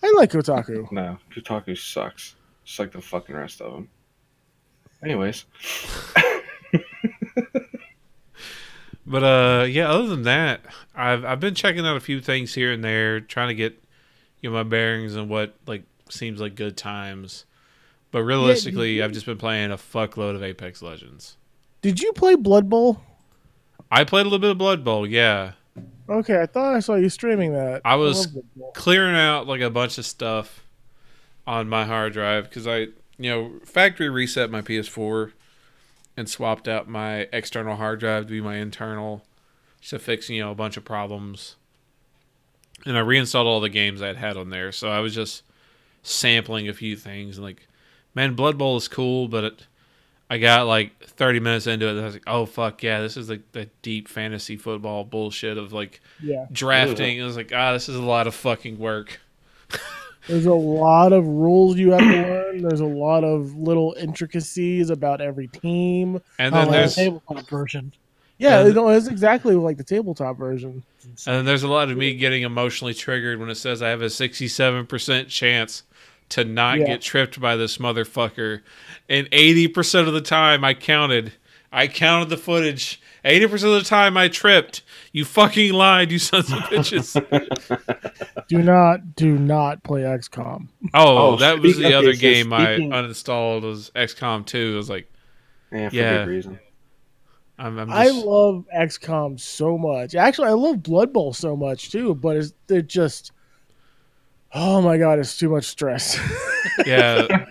I like Kotaku. No, Kotaku sucks. Just like the fucking rest of them. Anyways. but yeah. Other than that, I've been checking out a few things here and there, trying to get my bearings and what like seems like good times. But realistically, I've just been playing a fuckload of Apex Legends. Did you play Blood Bowl? I played a little bit of Blood Bowl, yeah. Okay, I thought I saw you streaming that. I was love Blood Bowl. clearing out like a bunch of stuff on my hard drive because I factory reset my PS4 and swapped out my external hard drive to be my internal to fix a bunch of problems. And I reinstalled all the games I had on there, so I was just sampling a few things. And like, man, Blood Bowl is cool, but I got like 30 minutes into it, and I was like, oh fuck yeah, this is like the deep fantasy football bullshit of like Yeah. drafting. I was like, this is a lot of fucking work. There's a lot of rules you have to learn. There's a lot of little intricacies about every team. And Oh, then like there's the tabletop version. Yeah, And- it's exactly like the tabletop version. a lot of me getting emotionally triggered when it says I have a 67% chance to not Yeah. get tripped by this motherfucker. And 80% of the time I counted the footage. 80% of the time I tripped. You fucking lied, you sons of bitches. Do not play XCOM. Oh, that was the okay, other so game speaking- I uninstalled was XCOM 2. I was like, Yeah, for Yeah. good reason. I'm I just... love XCOM so much. Actually, I love Blood Bowl so much too. But they're just Oh my god, it's too much stress. Yeah.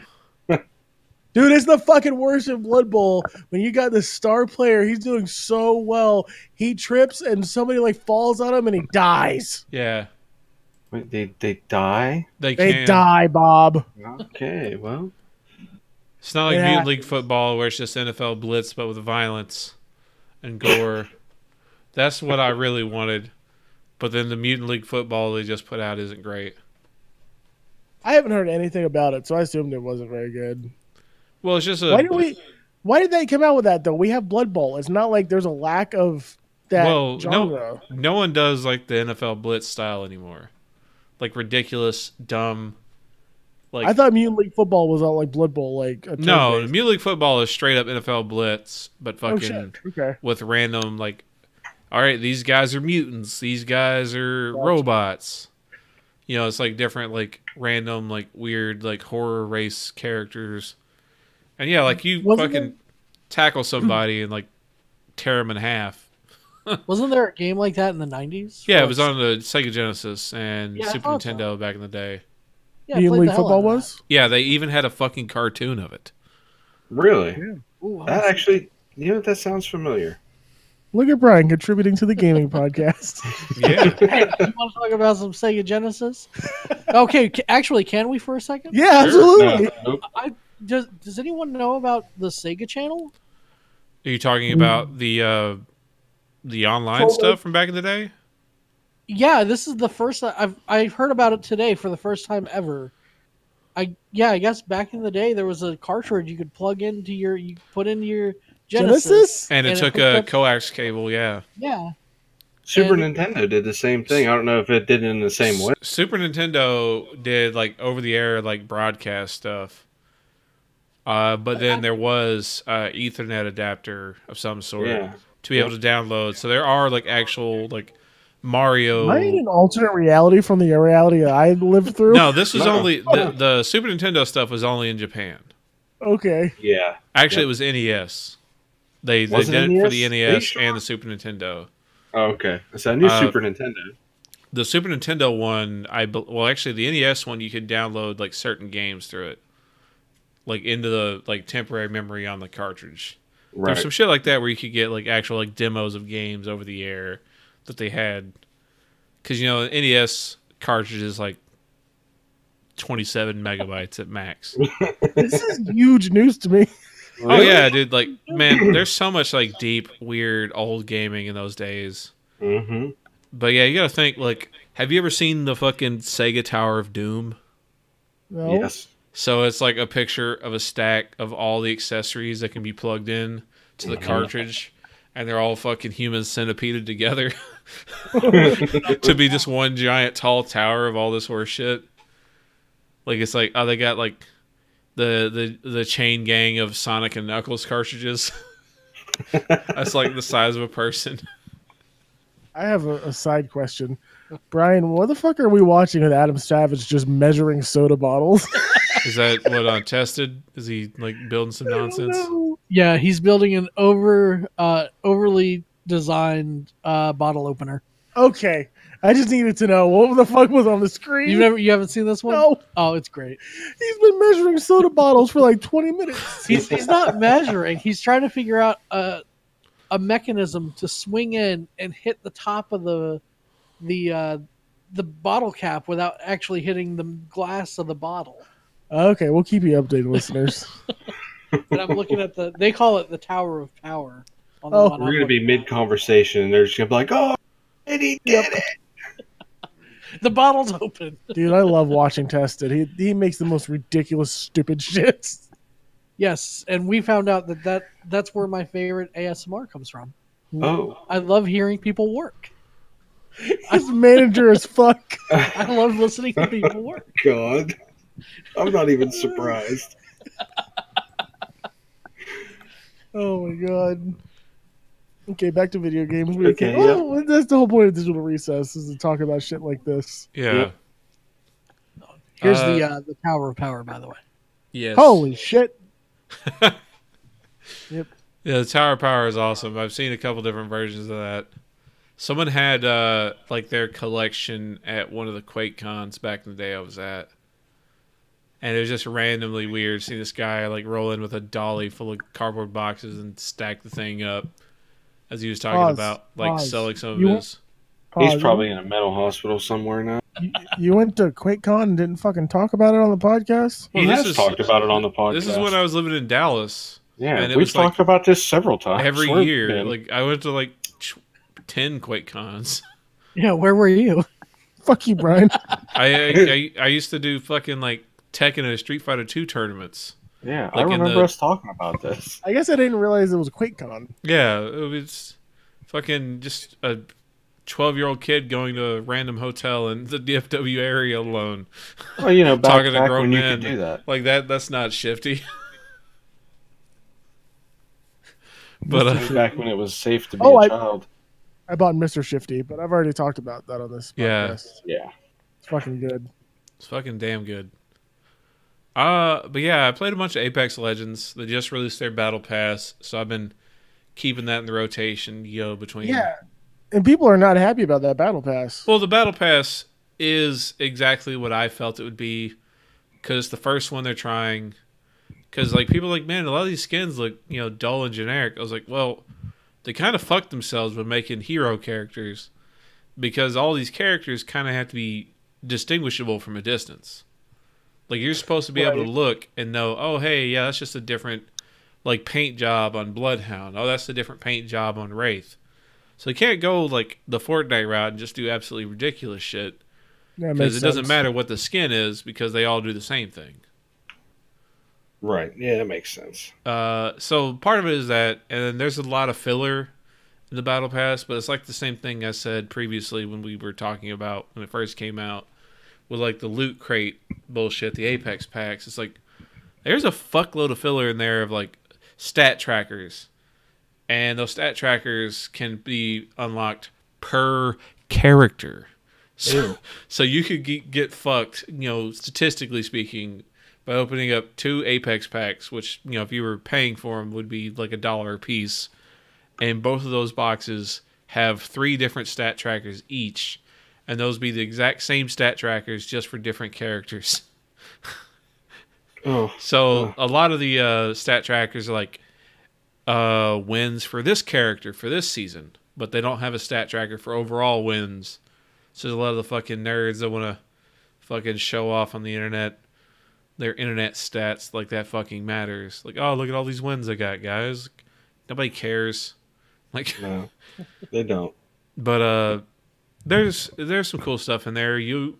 Dude, it's the fucking worst in Blood Bowl when you got this star player. He's doing so well. He trips and somebody like falls on him and he dies. Yeah. Wait, they die? They can. die, Bob. Okay, well. It's not like It Mutant happens. League football where it's just NFL blitz, but with violence and gore. That's what I really wanted. But then the Mutant League football they just put out isn't great. I haven't heard anything about it, so I assumed it wasn't very good. Well, it's just Why did they come out with that though? We have Blood Bowl. It's not like there's a lack of that genre. No one does like the NFL blitz style anymore. Like ridiculous, dumb. Like I thought Mutant League football was all like Blood Bowl, like a no, turn-based. Mutant League football is straight up NFL blitz, but Oh fucking shit. Okay. with random like, all right, these guys are mutants, these guys are Gotcha. robots. You know, it's like different, like random, like weird, like horror race characters. And yeah, like you Wasn't fucking tackle somebody and like tear them in half. Wasn't there a game like that in the 90s? Yeah, it was on the Sega Genesis and Yeah, I Super thought so. Nintendo back in the day. Yeah, I Mutant played League the hell football out of was? Yeah, they even had a fucking cartoon of it. Really? that. Ooh, That actually, that sounds familiar. Look at Brian contributing to the gaming podcast. Yeah. Hey, you want to talk about some Sega Genesis? Okay, actually, can we for a second? Yeah, absolutely. No, nope. Does anyone know about the Sega Channel? Are you talking about the online Troll stuff from back in the day? Yeah, this is the first I've heard about it today for the first time ever. I guess back in the day there was a cartridge you could plug into you put into your Genesis. And it took hooked a up- coax cable, yeah. Yeah. Super And- Nintendo did the same thing. I don't know if it did it in the same way. Super Nintendo did like over the air like broadcast stuff. But then there was Ethernet adapter of some sort Yeah. to be able to download. So there are like actual like Mario. Am I in an alternate reality from the reality that I lived through? No, this was No. only the Super Nintendo stuff was only in Japan. Okay. Yeah. Actually, Yep. it was NES. They Was it did it for the NES? Are you NES sure? and the Super Nintendo. Oh, okay. So I knew Uh, Super Nintendo. The Super Nintendo one, actually the NES one, you could download like certain games through it, like into the like temporary memory on the cartridge. Right. There's some shit like that where you could get like actual like demos of games over the air that they had, because you know NES cartridge is like 27 megabytes at max. This is huge news to me. Oh yeah, dude! Like man, there's so much like deep, weird, old gaming in those days. Mm-hmm. But yeah, you gotta think like, have you ever seen the fucking Sega Tower of Doom? No. Yes. So it's like a picture of a stack of all the accessories that can be plugged in to the cartridge, and they're all fucking human centipeded together to be just one giant tall tower of all this horse shit. Like it's like, oh, they got like the chain gang of Sonic and Knuckles cartridges. That's like the size of a person. I have a side question. Brian, what the fuck are we watching with Adam Savage just measuring soda bottles? Is that what Untested? Is he like building some nonsense? No. Yeah, he's building an overly designed bottle opener. Okay. I just needed to know what the fuck was on the screen. You haven't seen this one? No. Oh, it's great. He's been measuring soda bottles for like 20 minutes. He's not measuring. He's trying to figure out a mechanism to swing in and hit the top of the bottle cap without actually hitting the glass of the bottle. Okay, we'll keep you updated, listeners. And I'm looking at they call it the Tower of Power. On the Oh. one We're I'm gonna be looking at. mid-conversation, and they're just gonna be like, "Oh, and he did it." The bottle's open. Dude, I love watching Tested. He makes the most ridiculous, stupid shit. Yes, and we found out that's where my favorite ASMR comes from. Oh, I love hearing people work. His manager as fuck. I love listening to people work. God, I'm not even surprised. Oh my god. Okay, back to video games. Okay, That's the whole point of Digital Recess, is to talk about shit like this. Yeah. Here's the Tower of Power, by the way. Yes. Holy shit. Yep. Yeah, the Tower of Power is awesome. I've seen a couple different versions of that. Someone had like their collection at one of the Quake cons back in the day I was at. And it was just randomly weird seeing this guy like roll in with a dolly full of cardboard boxes and stack the thing up as he was talking about like selling some of his. He's probably in a mental hospital somewhere now. You went to QuakeCon and didn't fucking talk about it on the podcast? Well, he has talked about it on the podcast. This is when I was living in Dallas. Yeah, and we've talked about this several times. Every year. Like I went to like 10 Quake cons. Yeah, where were you? Fuck you, Bryan. I used to do fucking like Tekken and Street Fighter 2 tournaments. Yeah, like I remember us talking about this. I guess I didn't realize it was a QuakeCon. Yeah, it was fucking just a 12-year-old kid going to a random hotel in the DFW area alone. Well, you know, back when you could do that. Like that's not shifty. But back when it was safe to be a child. I bought Mr. Shifty, but I've already talked about that on this podcast. Yeah. It's fucking good. It's fucking damn good. But yeah, I played a bunch of Apex Legends. They just released their Battle Pass, so I've been keeping that in the rotation, between. Yeah, and people are not happy about that Battle Pass. Well, the Battle Pass is exactly what I felt it would be, because the first one they're trying, because like people are like, man, a lot of these skins look dull and generic. I was like, well, they kind of fucked themselves with making hero characters, because all these characters kind of have to be distinguishable from a distance. Like you're supposed to be able to look and know, oh hey, yeah, that's just a different like paint job on Bloodhound. Oh, that's a different paint job on Wraith. So you can't go like the Fortnite route and just do absolutely ridiculous shit. Because it doesn't matter what the skin is, because they all do the same thing. Right. Yeah, that makes sense. So part of it is that, and then there's a lot of filler in the Battle Pass, but it's like the same thing I said previously when we were talking about when it first came out with like the loot crate bullshit, the Apex packs. It's like there's a fuckload of filler in there of like stat trackers, and those stat trackers can be unlocked per character. So you could get fucked, statistically speaking, by opening up 2 Apex packs, which, if you were paying for them, would be like $1 a piece. And both of those boxes have 3 different stat trackers each. And those be the exact same stat trackers, just for different characters. A lot of the stat trackers are like wins for this character for this season, but they don't have a stat tracker for overall wins. So there's a lot of the fucking nerds that want to fucking show off on the internet their internet stats like that fucking matters. Like, oh, look at all these wins I got, guys. Nobody cares. Like, no, they don't. But there's some cool stuff in there. Even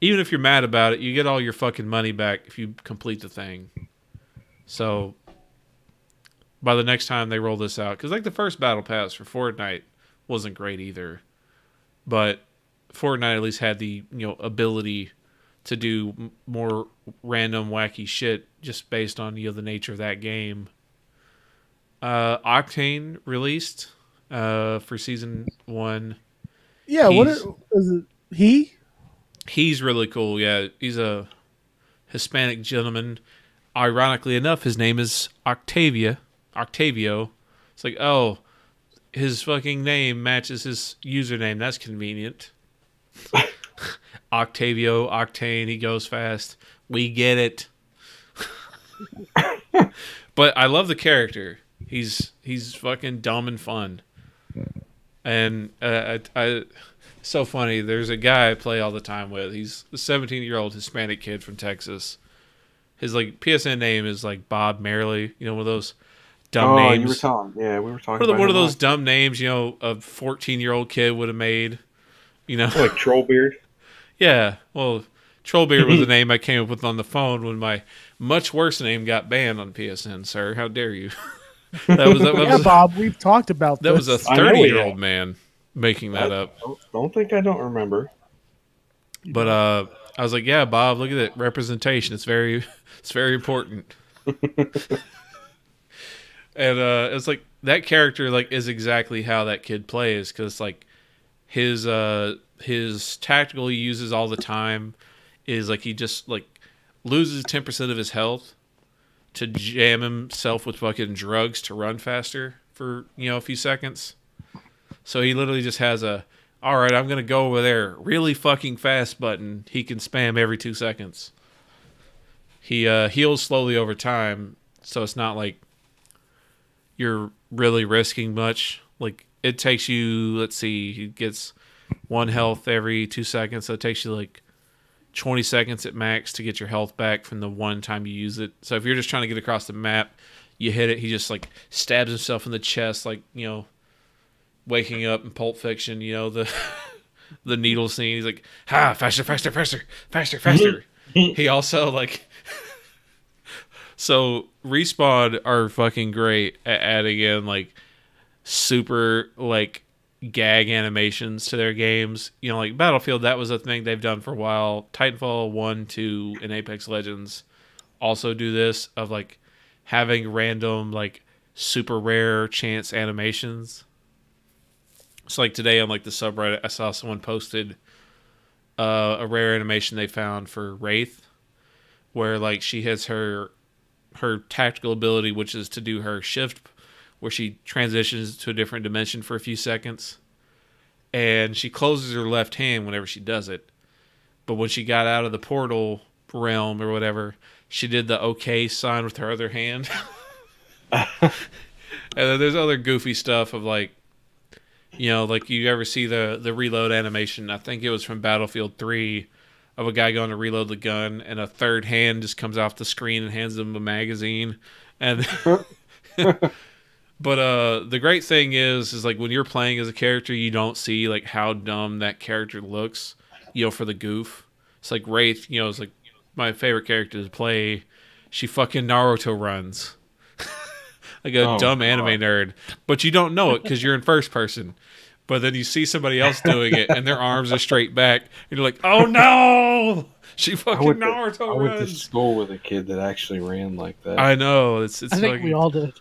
if you're mad about it, you get all your fucking money back if you complete the thing. So by the next time they roll this out, because like the first Battle Pass for Fortnite wasn't great either, but Fortnite at least had the ability to do more random wacky shit just based on the nature of that game. Octane released for season 1. Yeah, what is it? He's really cool. Yeah, he's a Hispanic gentleman. Ironically enough, his name is Octavio. It's like, oh, his fucking name matches his username. That's convenient. Octavio, Octane, he goes fast. We get it. But I love the character. He's fucking dumb and fun. And so funny. There's a guy I play all the time with. He's a 17-year-old Hispanic kid from Texas. His like PSN name is like Bob Merrily. One of those dumb names. You were talking. Yeah, we were talking about one of those dumb names, a 14-year-old kid would have made. Like TrollBeard. Yeah, well, TrollBeard was the name I came up with on the phone when my much worse name got banned on PSN, sir. How dare you? That was Bob, we've talked about that. That was a 30-year-old man making that up. Don't think I don't remember. But I was like, yeah, Bob, look at that representation. It's very important. And it's like that character like is exactly how that kid plays, because like his tactical he uses all the time is like he just like loses 10% of his health to jam himself with fucking drugs to run faster for a few seconds. So he literally just has all right, I'm going to go over there really fucking fast button he can spam every 2 seconds. He heals slowly over time, so it's not like you're really risking much. Like, it takes you, let's see, he gets 1 health every 2 seconds, so it takes you like 20 seconds at max to get your health back from the one time you use it. So if you're just trying to get across the map, you hit it, he just like stabs himself in the chest, like, waking up in Pulp Fiction, the the needle scene. He's like, faster, faster, faster, faster, faster. He also like so Respawn are fucking great at adding in like super like gag animations to their games. Like Battlefield, that was a thing they've done for a while. Titanfall 1, 2, and Apex Legends also do this of like having random like super rare chance animations. So like today on like the subreddit, I saw someone posted a rare animation they found for Wraith, where like she has her tactical ability, which is to do her shift, where she transitions to a different dimension for a few seconds, and she closes her left hand whenever she does it. But when she got out of the portal realm or whatever, she did the OK sign with her other hand. And then there's other goofy stuff of like, like you ever see the reload animation, I think it was from Battlefield 3, of a guy going to reload the gun and a third hand just comes off the screen and hands him a magazine. And but the great thing is like when you're playing as a character, you don't see like how dumb that character looks, for the goof. It's like Wraith, it's like my favorite character to play. She fucking Naruto runs. Like a dumb anime nerd. But you don't know it because you're in first person. But then you see somebody else doing it and their arms are straight back. And you're like, oh no! She fucking Naruto runs. I went to school with a kid that actually ran like that. I know. It's I think we all did.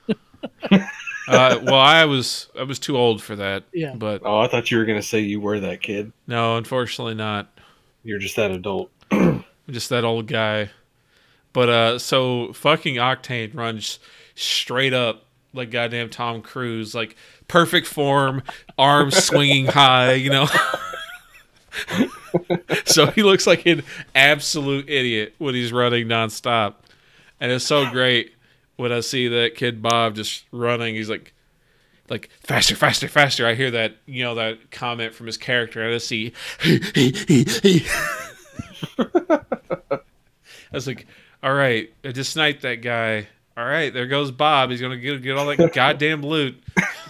Well, I was too old for that. Yeah. But I thought you were going to say you were that kid. No, unfortunately not. You're just that adult. Just that old guy. But so fucking Octane runs straight up like goddamn Tom Cruise, like perfect form, arms swinging high, So he looks like an absolute idiot when he's running nonstop. And it's so great when I see that kid Bob just running. He's like faster, faster, faster. I hear that, that comment from his character. And I just see I was like, all right, I just sniped that guy. All right, there goes Bob. He's going to get all that goddamn loot.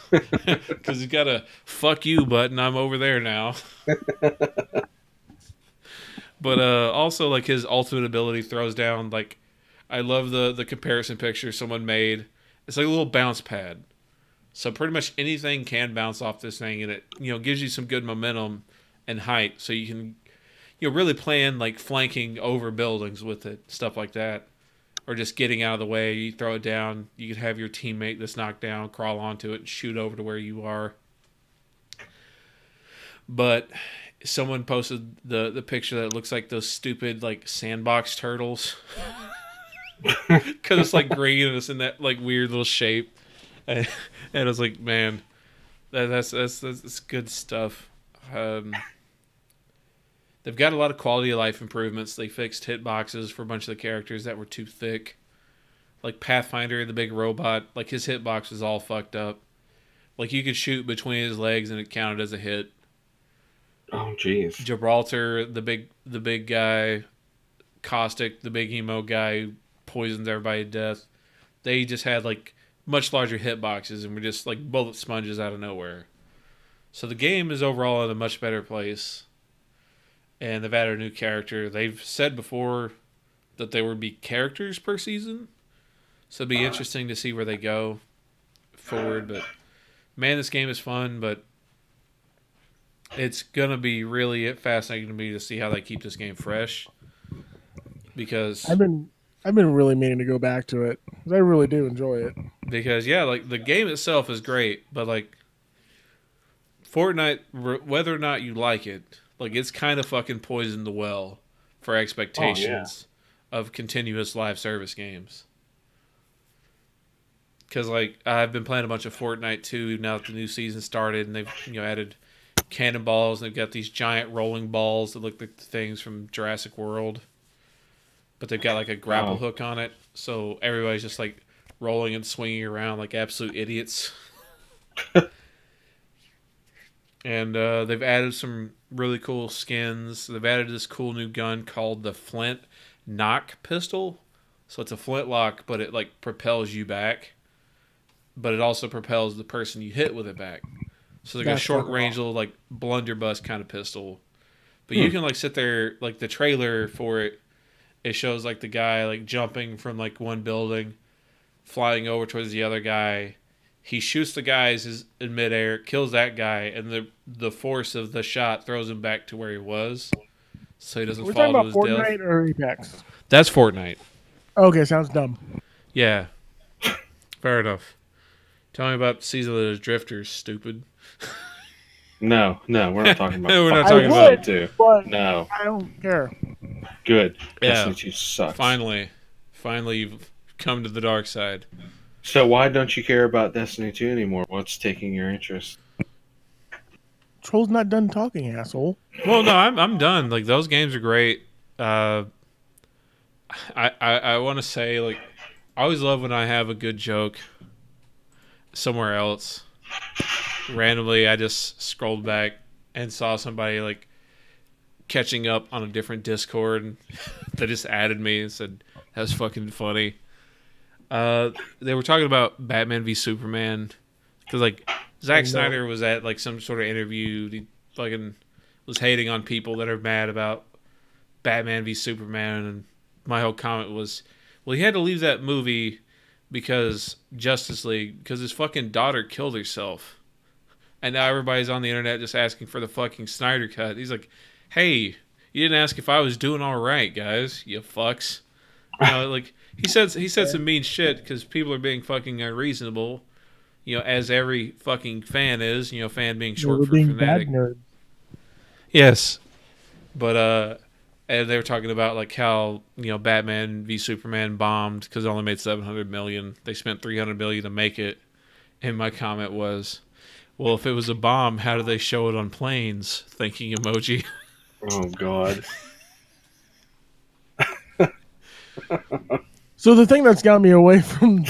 Because he's got a fuck you button. I'm over there now. But also, like, his ultimate ability throws down, like, I love the comparison picture someone made. It's like a little bounce pad. So pretty much anything can bounce off this thing, and it, gives you some good momentum and height. So you can, really plan, like, flanking over buildings with it, stuff like that. Or just getting out of the way, you throw it down. You could have your teammate that's knocked down crawl onto it and shoot over to where you are. But someone posted the picture that looks like those stupid like sandbox turtles, because it's like green and it's in that like weird little shape. And I was like, man, that's good stuff. They've got a lot of quality of life improvements. They fixed hitboxes for a bunch of the characters that were too thick. Like Pathfinder, the big robot, like his hitbox was all fucked up. Like you could shoot between his legs and it counted as a hit. Oh jeez. Gibraltar, the big guy, Caustic, the big emo guy who poisons everybody to death. They just had like much larger hitboxes and were just like bullet sponges out of nowhere. So the game is overall in a much better place. And they've added a new character. They've said before that there would be characters per season. So it'd be interesting to see where they go forward. But, man, this game is fun. But it's going to be really fascinating to me to see how they keep this game fresh. Because I've been really meaning to go back to it. 'Cause I really do enjoy it. Because, yeah, like the game itself is great. But, like, Fortnite, whether or not you like it, like, it's kind of fucking poisoned the well for expectations of continuous live service games. because like I've been playing a bunch of Fortnite too now that the new season started, and they've added cannonballs, and they've got these giant rolling balls that look like the things from Jurassic World, but they've got like a grapple hook on it, so everybody's just like rolling and swinging around like absolute idiots. And they've added some really cool skins. They've added this cool new gun called the Flint Knock pistol. So it's a flintlock, but it like propels you back, but it also propels the person you hit with it back. So like a short range little like blunderbuss kind of pistol. But you can like sit there, like the trailer for it, it shows like the guy like jumping from like one building, flying over towards the other guy. He shoots the guys in midair, kills that guy, and the force of the shot throws him back to where he was, so he doesn't fall to his death. We're talking about Fortnite or Apex? That's Fortnite. Okay, sounds dumb. Yeah, fair enough. Tell me about Season of the Drifters, stupid. No, we're not talking about. We're not talking about it too. No, I don't care. Good. Yeah, Destiny 2 sucks. Finally, you've come to the dark side. So why don't you care about Destiny 2 anymore? What's taking your interest? Troll's not done talking, asshole. Well, no, I'm done. Like those games are great. I want to say like I always love when I have a good joke somewhere else. Randomly, I just scrolled back and saw somebody like catching up on a different Discord, and they just added me and said that was fucking funny. They were talking about Batman v Superman because like Zack Snyder was at like some sort of interview. He fucking was hating on people that are mad about Batman v Superman, and my whole comment was, well, he had to leave that movie because Justice League, because his fucking daughter killed herself, and now everybody's on the internet just asking for the fucking Snyder cut. He's like, hey, you didn't ask if I was doing all right, guys, you fucks. Like. He said some mean shit because people are being fucking unreasonable, as every fucking fan is, fan being short for fanatic. Yes. But, and they were talking about like how, Batman v Superman bombed because it only made $700 million. They spent $300 million to make it. And my comment was, well, if it was a bomb, how do they show it on planes? Thinking emoji. Oh, God. So the thing that's got me away from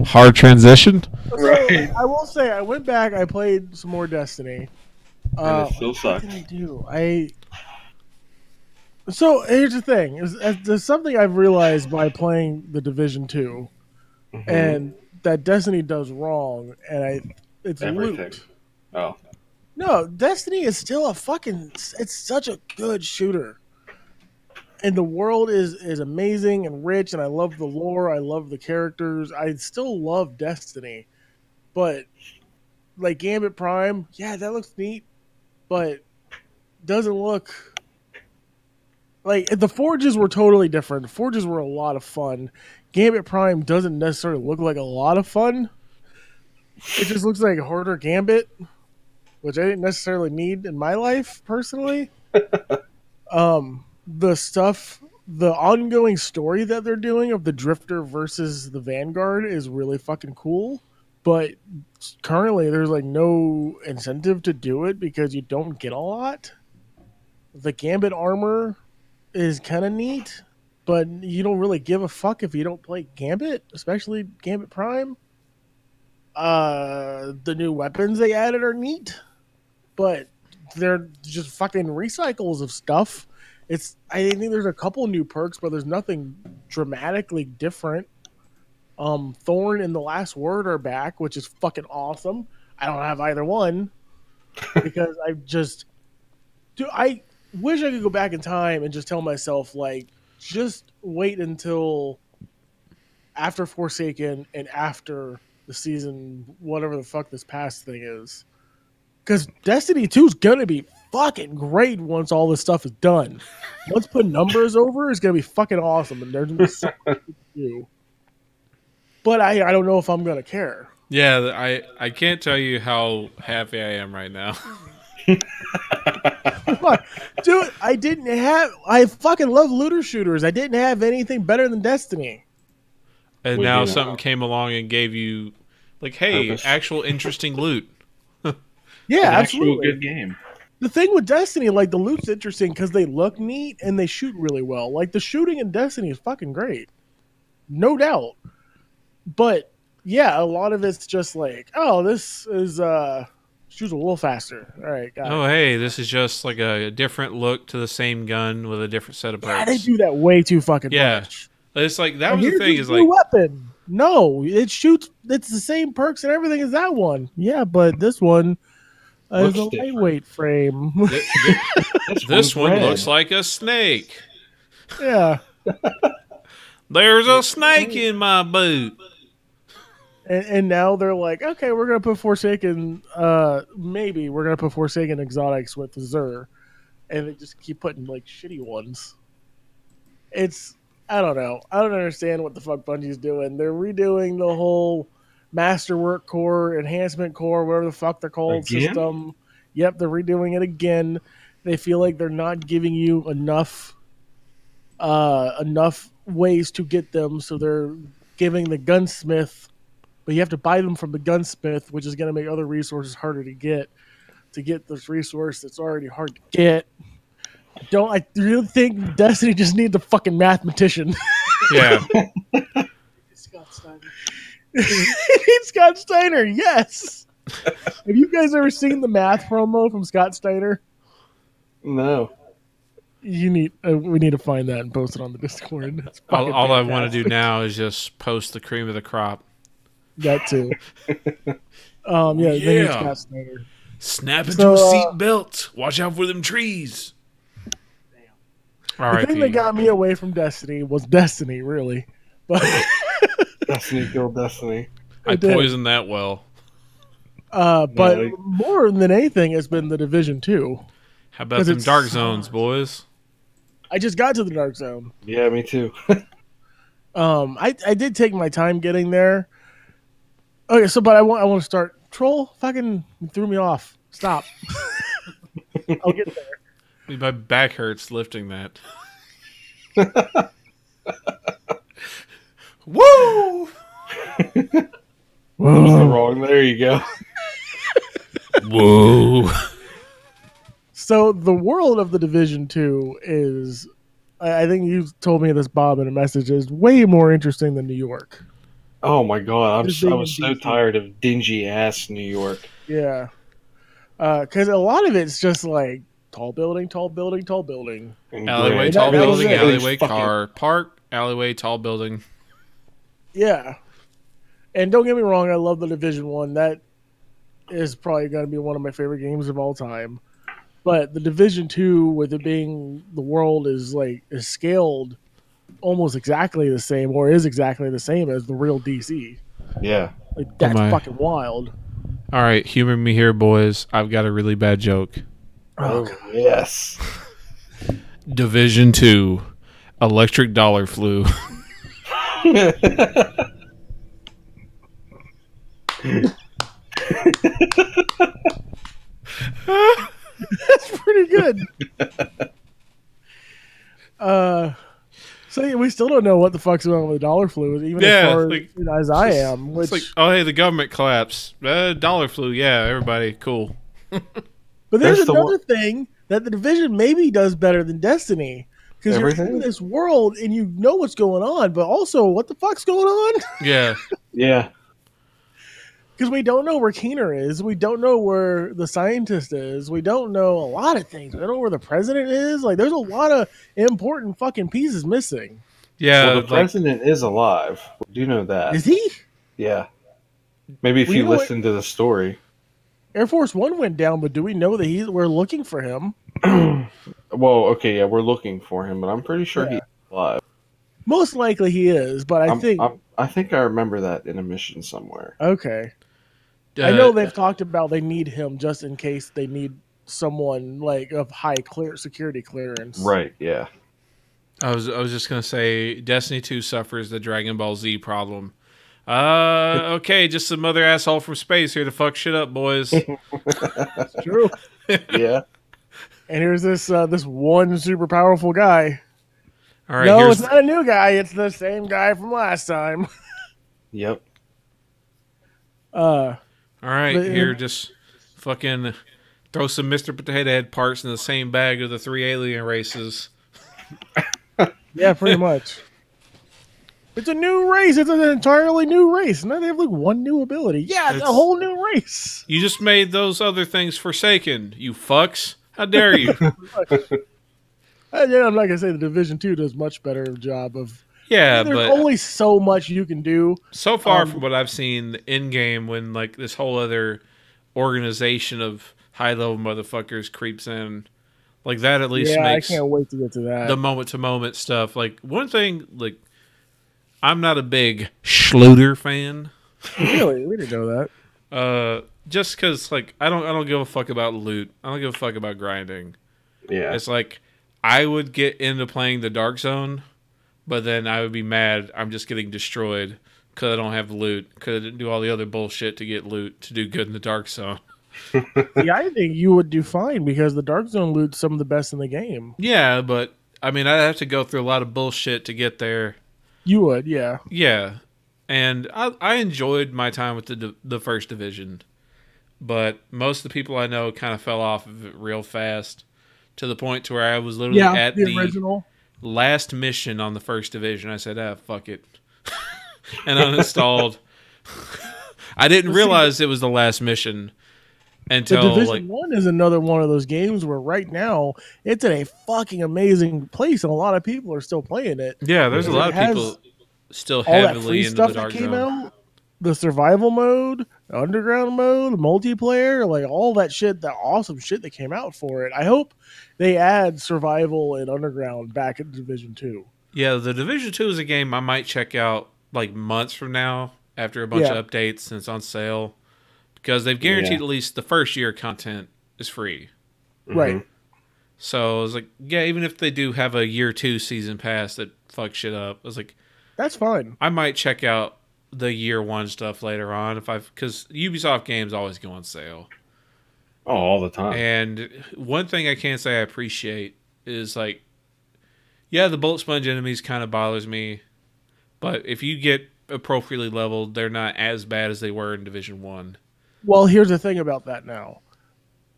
hard transition. Right. I will say I went back. I played some more Destiny. And it still sucks. What did I do? So here's the thing: there's something I've realized by playing the Division 2, and that Destiny does wrong, and it's everything. loot. Oh no, Destiny is still it's such a good shooter. And the world is amazing and rich, and I love the lore. I love the characters. I still love Destiny. But, like, Gambit Prime, yeah, that looks neat, but doesn't look... Like, the Forges were totally different. The Forges were a lot of fun. Gambit Prime doesn't necessarily look like a lot of fun. It just looks like harder Gambit, which I didn't necessarily need in my life, personally. The ongoing story that they're doing of the Drifter versus the Vanguard is really fucking cool, but currently there's like no incentive to do it because you don't get a lot. The Gambit armor is kind of neat, but you don't really give a fuck if you don't play Gambit, especially Gambit Prime. The new weapons they added are neat, but they're just fucking recycles of stuff. I think there's a couple new perks, but there's nothing dramatically different. Thorn and the Last Word are back, which is fucking awesome. I don't have either one because I wish I could go back in time and just tell myself, like, just wait until after Forsaken and after the season, whatever the fuck this past thing is. Because Destiny 2 is going to be fucking great once all this stuff is done. Once put numbers over, it's going to be fucking awesome. And there's going to be so much to do. But I don't know if I'm going to care. Yeah, I can't tell you how happy I am right now. Dude, I fucking love looter shooters. I didn't have anything better than Destiny. And now something came along and gave you, like, hey, purpose. actual interesting loot. Yeah, An absolutely. actual good game. The thing with Destiny, like, the loot's interesting because they look neat and they shoot really well. Like, the shooting in Destiny is fucking great. No doubt. But, yeah, a lot of it's just like, oh, this is, shoots a little faster. All right, got Oh, it. hey, this is just like a different look to the same gun with a different set of perks. Yeah, they do that way too fucking much. It's like, that Like, was the here's thing, this is new like, weapon. No, it shoots, it's the same perks and everything as that one. Yeah, but this one is a Looks different. lightweight frame. this one looks like a snake. Yeah. There's a snake in my boot. And now they're like, okay, we're gonna put Forsaken. Maybe we're gonna put Forsaken exotics with Xur, and they just keep putting like shitty ones. I don't know. I don't understand what the fuck Bungie's doing. They're redoing the whole Masterwork Core, Enhancement Core, whatever the fuck they're called Again? system. Yep, they're redoing it again. They feel like they're not giving you enough ways to get them, so they're giving the gunsmith. But you have to buy them from the gunsmith, which is going to make other resources harder to get this resource that's already hard to get. I really think Destiny just needs a fucking mathematician. Yeah. Scott Steiner. Scott Steiner, yes. Have you guys ever seen the math promo from Scott Steiner? No. We need to find that and post it on the Discord. It's fucking All I want to do fantastic. now is just post the cream of the crop. That too. Yeah, they need Scott Steiner. Snap into So, a seat belt. Watch out for them trees. All The right, thing that got me away from Destiny was Destiny, really. But Destiny killed Destiny. I did. poisoned that well. but Really? more than anything, it's been the Division 2. How about 'Cause them it's- dark zones, boys? I just got to the Dark Zone. Yeah, me too. I did take my time getting there. Okay, but I want to start. Troll fucking threw me off. Stop. I'll get there. My back hurts lifting that. Woo! Wrong. There you go. Whoa! So the world of the Division 2 is, I think you told me this, Bob, in a message, is way more interesting than New York. Oh my god, I was so DC. tired of dingy ass New York. Yeah. Because a lot of it's just like tall building, tall building, tall building. And Alleyway, gray. tall That was building, it. alleyway, Fucking- car, park, alleyway, tall building. Yeah. And don't get me wrong, I love the Division 1. That is probably going to be one of my favorite games of all time. But the Division 2, with it being the world is scaled almost exactly the same, or is exactly the same as the real DC. Yeah. Like, that's my. fucking wild. All right, humor me here, boys. I've got a really bad joke. Oh, yes. Division 2, electric dollar flu. That's pretty good. So yeah, we still don't know what the fuck's going on with the dollar flu, even Yeah, as far like, as I am. Which, It's like, oh, hey, the government collapsed. Dollar flu. Yeah, everybody, cool. but there's That's the another thing that the Division maybe does better than Destiny, because you're Everything? in this world and you know what's going on, but also what the fuck's going on? Yeah. Yeah. Because we don't know where Keener is, we don't know where the scientist is, we don't know a lot of things. We don't know where the president is. Like, there's a lot of important fucking pieces missing. Yeah. Well, the like, president is alive. We do know that. Is he? Yeah. Maybe if Well, you you know listen to the story. Air Force One went down, but do we know that we're looking for him? Well, okay, yeah, we're looking for him, but I'm pretty sure Yeah. he's alive. Most likely he is, but I think I remember that in a mission somewhere. okay. I know they've talked about they need him just in case they need someone like of high security clearance. Right, yeah. I was just gonna say, Destiny 2 suffers the Dragon Ball Z problem. Okay, just some other asshole from space here to fuck shit up, boys. It's true. Yeah. And here's this one super powerful guy. All right, No, here's it's not a new guy. It's the same guy from last time. Yep. All right, here, just fucking throw some Mr. Potato Head parts in the same bag of the 3 alien races. Yeah, pretty much. It's a new race. It's an entirely new race. Now they have like one new ability. Yeah, it's a whole new race. You just made those other things Forsaken, you fucks. How dare you? Yeah, I'm not gonna say the Division 2 does much better job of. Yeah, there's but only so much you can do. So far, from what I've seen in game, when like this whole other organization of high level motherfuckers creeps in, like that at least makes. I can't wait to get to that. The moment to moment stuff. Like one thing, like I'm not a big Schluter fan. Really, we didn't know that. Just because like I don't give a fuck about loot. I don't give a fuck about grinding. Yeah, it's like I would get into playing the Dark Zone. But then I would be mad I'm just getting destroyed because I don't have loot, because I didn't do all the other bullshit to get loot to do good in the Dark Zone. Yeah, I think you would do fine because the Dark Zone loot's some of the best in the game. Yeah, but I mean, I'd have to go through a lot of bullshit to get there. You would, yeah. Yeah. And I enjoyed my time with the First Division. But most of the people I know kind of fell off of it real fast to the point to where I was literally at the original last mission on the First Division. I said, fuck it. And uninstalled. I didn't realize it was the last mission until the Division 1 is another one of those games where right now it's in a fucking amazing place and a lot of people are still playing it. Yeah, there's a lot of people still heavily into the Dark Zone. Out, the survival mode, underground mode, multiplayer, like all that shit, that awesome shit that came out for it. I hope they add survival and underground back in Division 2. Yeah, the Division 2 is a game I might check out like months from now after a bunch of updates and it's on sale. Because they've guaranteed at least the first year content is free. Right. So I was like, yeah, even if they do have a year 2 season pass that fucks shit up, I was like, that's fine. I might check out the year 1 stuff later on because Ubisoft games always go on sale. Oh, all the time. And one thing I can say I appreciate is like, yeah, the bullet sponge enemies kind of bothers me, but if you get appropriately leveled, they're not as bad as they were in Division 1. Well, here's the thing about that now.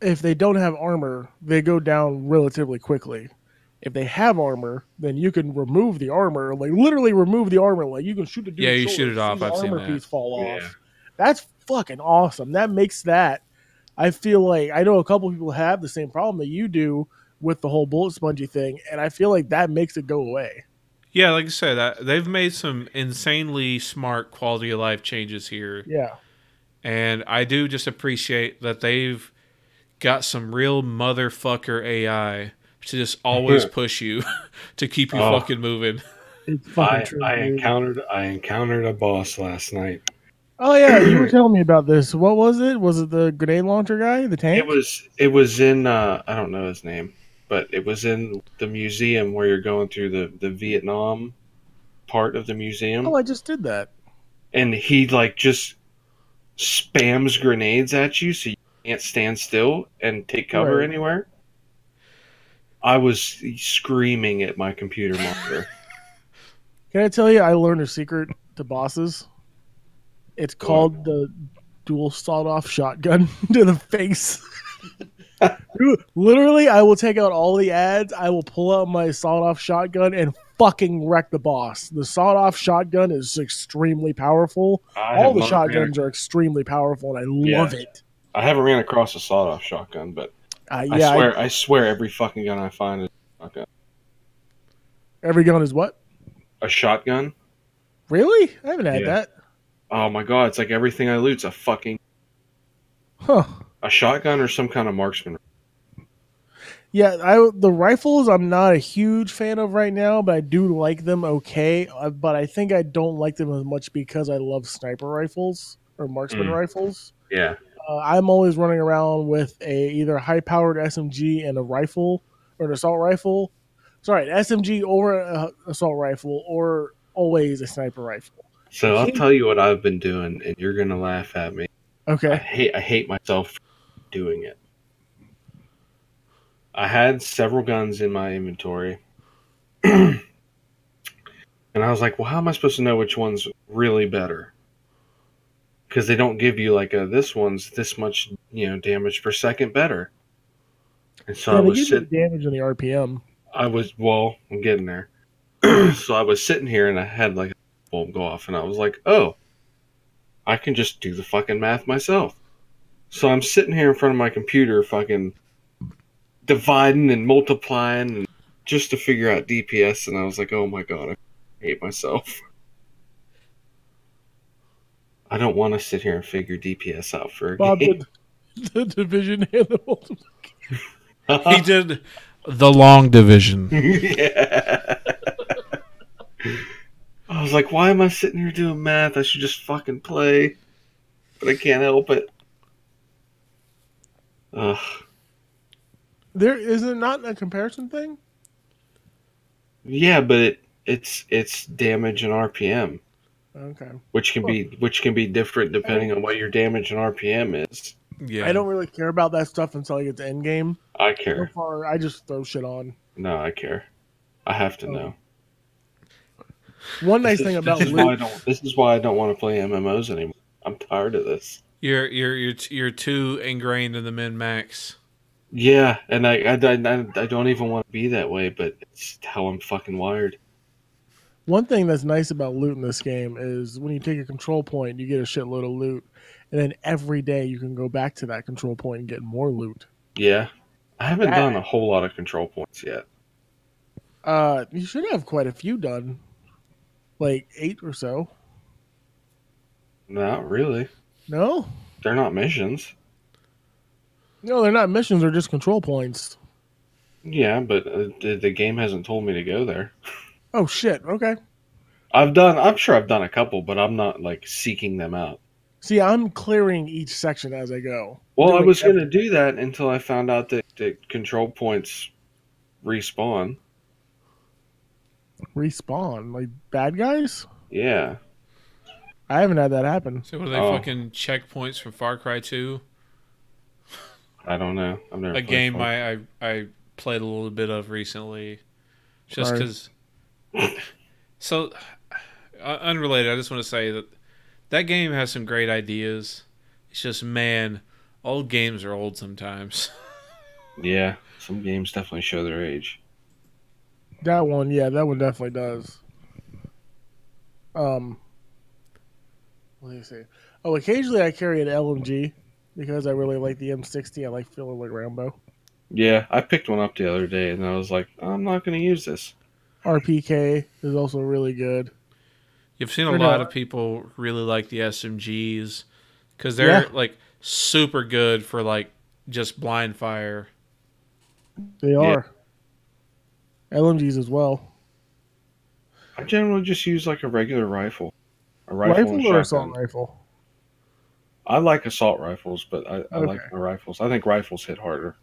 If they don't have armor, they go down relatively quickly. If they have armor, then you can remove the armor, like literally remove the armor. Like you can shoot the dude. Yeah, you shoot it off. I've seen that. Armor piece fall off. That's fucking awesome. That makes that. I feel like I know a couple people have the same problem that you do with the whole bullet spongy thing, and I feel like that makes it go away. Yeah, like I said, they've made some insanely smart quality of life changes here. Yeah, and I do just appreciate that they've got some real motherfucker AI to just always push you to keep you fucking moving. It's fucking true. I encountered a boss last night. Oh yeah, you were telling me about this. What was it? Was it the grenade launcher guy, the tank? It was in I don't know his name, but it was in the museum where you're going through the Vietnam part of the museum. Oh, I just did that. And he like just spams grenades at you so you can't stand still and take cover anywhere. I was screaming at my computer monitor. Can I tell you, I learned a secret to bosses. It's called the dual sawed-off shotgun to the face. Literally, I will take out all the ads. I will pull out my sawed-off shotgun and fucking wreck the boss. The sawed-off shotgun is extremely powerful. All the shotguns are extremely powerful, and I love it. I haven't ran across a sawed-off shotgun, but I swear every fucking gun I find is a shotgun. Every gun is what? A shotgun. Really? I haven't had that. Oh my god, it's like everything I loot's a fucking... Huh. A shotgun or some kind of marksman. Yeah, the rifles I'm not a huge fan of right now, but I do like them okay. But I think I don't like them as much because I love sniper rifles or marksman rifles. Yeah. I'm always running around with either a high-powered SMG and a rifle, or an assault rifle. Sorry, an SMG or an assault rifle, or always a sniper rifle. So I'll tell you what I've been doing, and you're gonna laugh at me. Okay. I hate myself for doing it. I had several guns in my inventory, and I was like, "Well, how am I supposed to know which one's really better?" because they don't give you like this one's this much damage per second better. And so I was sitting damage in the RPM. I'm getting there. So I was sitting here and I had like a bulb go off and I was like, oh, I can just do the fucking math myself. So I'm sitting here in front of my computer fucking dividing and multiplying and just to figure out DPS, and I was like, oh my god, I hate myself. I don't want to sit here and figure DPS out for a game. The division and the multiplication. He did the long division. Yeah. I was like, why am I sitting here doing math? I should just fucking play. But I can't help it. Ugh. There is it not a comparison thing? Yeah, but it's damage and RPM. Okay. Which can be different depending on what your damage and RPM is. Yeah. I don't really care about that stuff until I get to end game. I care. So far, I just throw shit on. No, I care. I have to know. One nice thing about this is why I don't want to play MMOs anymore. I'm tired of this. You're too ingrained in the min max. Yeah, and I don't even want to be that way, but it's how I'm fucking wired. One thing that's nice about loot in this game is when you take a control point, you get a shitload of loot, and then every day you can go back to that control point and get more loot. Yeah, I haven't done a whole lot of control points yet. You should have quite a few done, like 8 or so. Not really. No, they're not missions. No, they're not missions. They're just control points. Yeah, but the game hasn't told me to go there. Oh shit! Okay. I'm sure I've done a couple, but I'm not like seeking them out. See, I'm clearing each section as I go. Well, I was going to do that until I found out that control points respawn. Respawn? Like bad guys? Yeah. I haven't had that happen. So what are they fucking checkpoints from Far Cry 2? I don't know. I've never a game I played a little bit of recently. Just because... So, unrelated, I just want to say that game has some great ideas. It's just, man, old games are old sometimes. Yeah, some games definitely show their age. That one definitely does. Let me see. Oh, occasionally I carry an LMG because I really like the M60. I like feeling like Rambo. Yeah, I picked one up the other day and I was like, I'm not going to use this. RPK is also really good. You've seen a lot of people really like the SMGs because they're like super good for like just blind fire. They are. LMGs as well. I generally just use like a regular rifle. A rifle or assault rifle? I like assault rifles, but I like my rifles. I think rifles hit harder.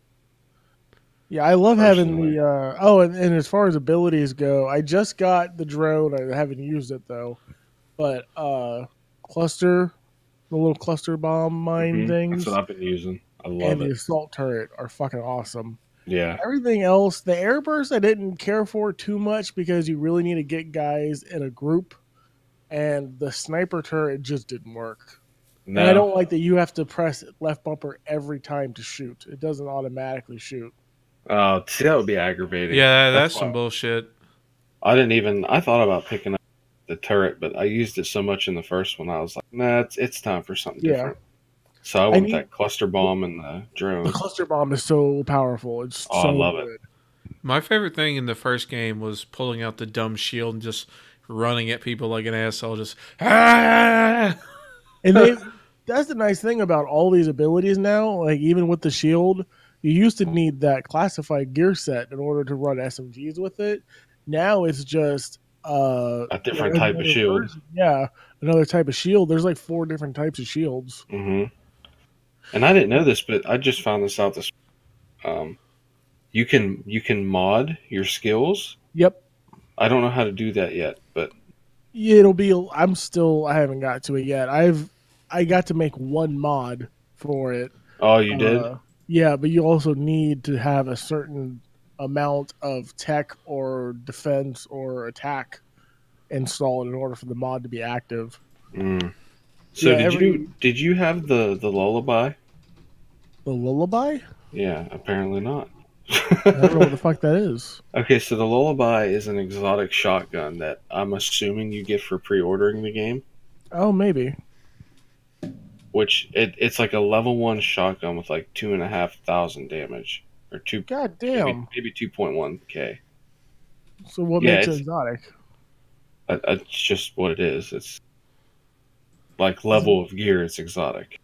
Yeah, I love having the... and as far as abilities go, I just got the drone. I haven't used it, though. But cluster, the little cluster bomb mine things. That's what I've been using. I love it. And the assault turret are fucking awesome. Yeah. Everything else, the airburst I didn't care for too much because you really need to get guys in a group. And the sniper turret just didn't work. No. And I don't like that you have to press left bumper every time to shoot. It doesn't automatically shoot. Oh, see, that would be aggravating. Yeah, that's some bullshit. I thought about picking up the turret, but I used it so much in the first one, I was like, nah, it's time for something different. So I went that cluster bomb and the drone. The cluster bomb is so powerful. It's I love it. My favorite thing in the first game was pulling out the dumb shield and just running at people like an asshole, just And that's the nice thing about all these abilities now. Like even with the shield, you used to need that classified gear set in order to run SMGs with it. Now it's just a different type of shield. Yeah, another type of shield. There's like 4 different types of shields. Mm-hmm. And I didn't know this, but I just found this out this. You can mod your skills. Yep. I don't know how to do that yet, but it'll be. I haven't got to it yet. I got to make one mod for it. Oh, you did? Yeah, but you also need to have a certain amount of tech or defense or attack installed in order for the mod to be active. So did you have the lullaby? The lullaby? Yeah, apparently not. I don't know what the fuck that is. Okay, so the lullaby is an exotic shotgun that I'm assuming you get for pre-ordering the game. Oh, maybe. Which it's like a level 1 shotgun with like 2,500 damage or two. God damn. Maybe 2.1k. So what makes it exotic? It's just what it is. It's like level of gear. It's exotic.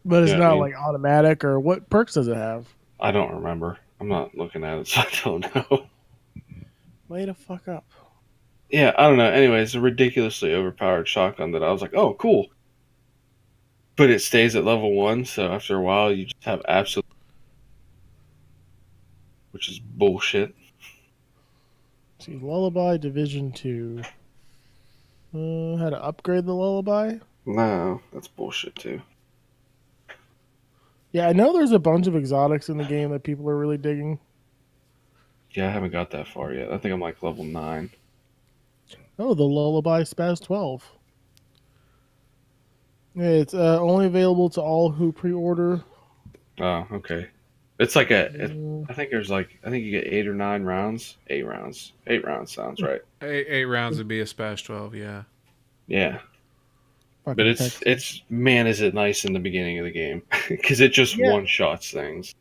But it's not like automatic, or what perks does it have? I don't remember. I'm not looking at it, so I don't know. Way the fuck up. Yeah, I don't know. Anyway, it's a ridiculously overpowered shotgun that I was like, oh, cool. But it stays at level 1, so after a while you just have absolute... Which is bullshit. Let's see, Lullaby Division 2. How to upgrade the Lullaby? No, that's bullshit too. Yeah, I know there's a bunch of exotics in the game that people are really digging. Yeah, I haven't got that far yet. I think I'm like level 9. Oh, the Lullaby Spaz 12. Yeah, it's only available to all who pre-order. Oh, okay. It's like I think you get 8 or 9 rounds. 8 rounds. 8 rounds sounds right. 8 rounds would be a Spash 12, yeah. Yeah. Fucking But it's man, is it nice in the beginning of the game because it just one-shots things.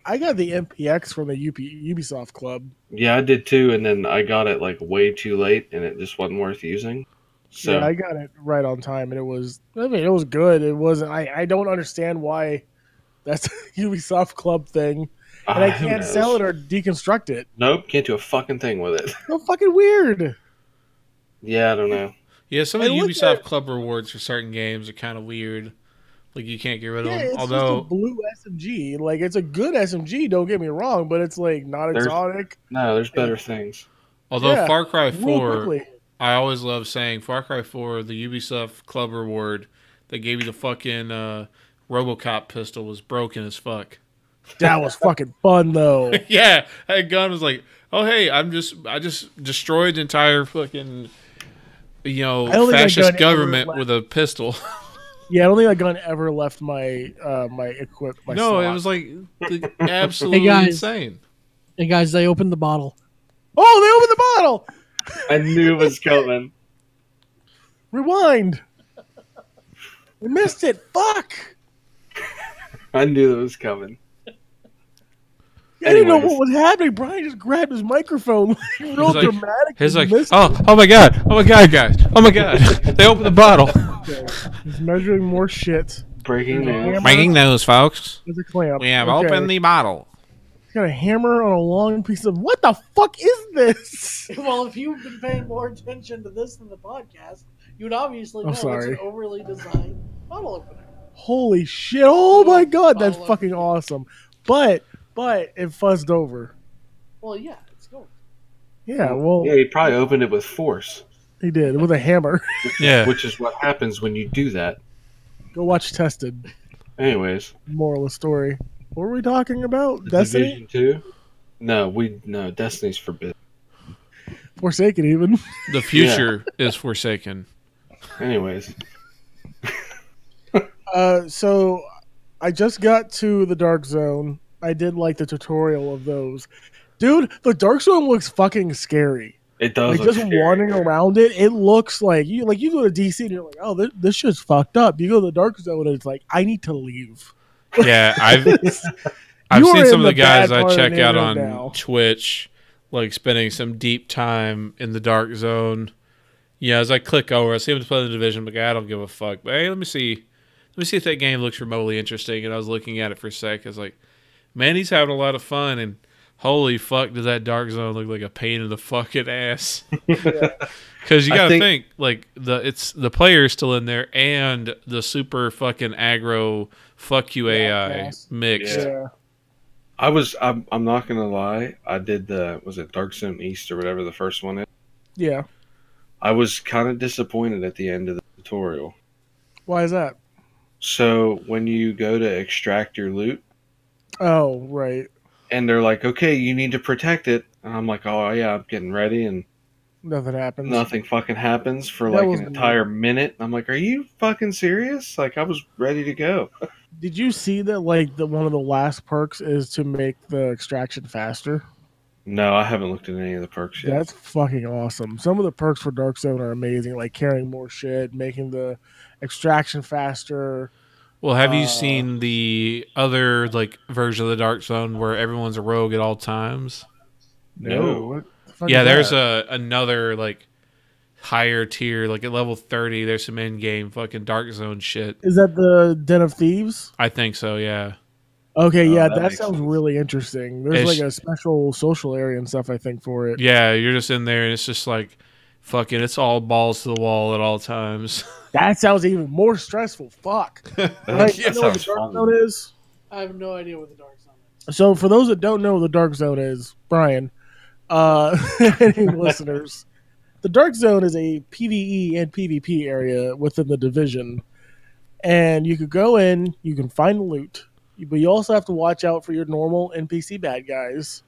I got the MPX from the Ubisoft Club. Yeah, I did too, and then I got it like way too late, and it just wasn't worth using. So yeah, I got it right on time, and it was good. It wasn't. I don't understand why that's a Ubisoft Club thing, and I can't sell it or deconstruct it. Nope, can't do a fucking thing with it. So fucking weird. Yeah, I don't know. Yeah, some of the Ubisoft Club rewards for certain games are kind of weird. Like, you can't get rid of them. It's just a blue SMG. Like, it's a good SMG, don't get me wrong, but it's, like, not exotic. No, there's better things. Although Far Cry 4, I always love saying, Far Cry 4, the Ubisoft Club reward that gave you the fucking RoboCop pistol was broken as fuck. That was fucking fun, though. Yeah, that gun was like, oh, hey, I just destroyed the entire fucking... fascist government with a pistol. Yeah, I don't think that gun ever left my equipment. No, slot. it was like absolutely insane. Hey guys, they opened the bottle. Oh, they opened the bottle! I knew it was coming. Rewind. We missed it. Fuck. I knew it was coming. I didn't know what was happening. Bryan just grabbed his microphone, real dramatic. He's like, oh my god, guys, oh my god, they opened the bottle. Okay. He's measuring more shit. Breaking news. Breaking news, folks. There's a clamp. We have opened the bottle. He's got a hammer on a long piece of... What the fuck is this? Well, if you've been paying more attention to this than the podcast, you'd obviously know it's an overly designed bottle opener. Holy shit. Oh my god, that's fucking awesome. But it fuzzed over. Well, yeah, it's going. Yeah, well... Yeah, he probably opened it with force. He did, with a hammer. Yeah. Which is what happens when you do that. Go watch Tested. Anyways. Moral of the story. What were we talking about? Destiny? Division 2? No, Destiny's forbidden. Forsaken, even. The future is Forsaken. Anyways. So, I just got to the Dark Zone. I did like the tutorial of those. Dude, the Dark Zone looks fucking scary. It does. Like, just wandering around it looks like you go to DC and you're like, oh, this shit's fucked up. You go to the Dark Zone and it's like, I need to leave. Yeah, I've seen some of the guys I check out on Twitch, like spending some deep time in the Dark Zone. Yeah, as I click over, I see them play the Division, but I don't give a fuck. But hey, let me see if that game looks remotely interesting. And I was looking at it for a sec. I was like, man, he's having a lot of fun, and holy fuck, does that Dark Zone look like a pain in the fucking ass? Because you gotta think like the player's still in there, and the super fucking aggro fuck you AI mixed. Yeah. I'm not gonna lie. I did was it Dark Zone East or whatever the first one is? Yeah. I was kind of disappointed at the end of the tutorial. Why is that? So when you go to extract your loot. Oh, right. And they're like, okay, you need to protect it. And I'm like, oh, yeah, I'm getting ready. And Nothing happens. Nothing fucking happens for like an entire minute. I'm like, are you fucking serious? Like, I was ready to go. Did you see that? Like, one of the last perks is to make the extraction faster. No, I haven't looked at any of the perks yet. That's fucking awesome. Some of the perks for Dark Zone are amazing, like carrying more shit, making the extraction faster. Well, have you seen the other like version of the Dark Zone where everyone's a rogue at all times? No. What the fuck Yeah, is there's that? another like higher tier, like at level 30. There's some in-game fucking Dark Zone shit. Is that the Den of Thieves? I think so. Yeah. Okay, yeah, that that makes sounds sense. really interesting. There's like a special social area and stuff, I think, for it. Yeah, you're just in there and it's just like fucking. It's all balls to the wall at all times. That sounds even more stressful. Fuck. Right, you know what the sounds Dark fun. Zone is? I have no idea what the Dark Zone is. So, for those that don't know what the Dark Zone is, Brian, any listeners, the Dark Zone is a PvE and PvP area within the division. And you could go in, you can find loot, but you also have to watch out for your normal NPC bad guys.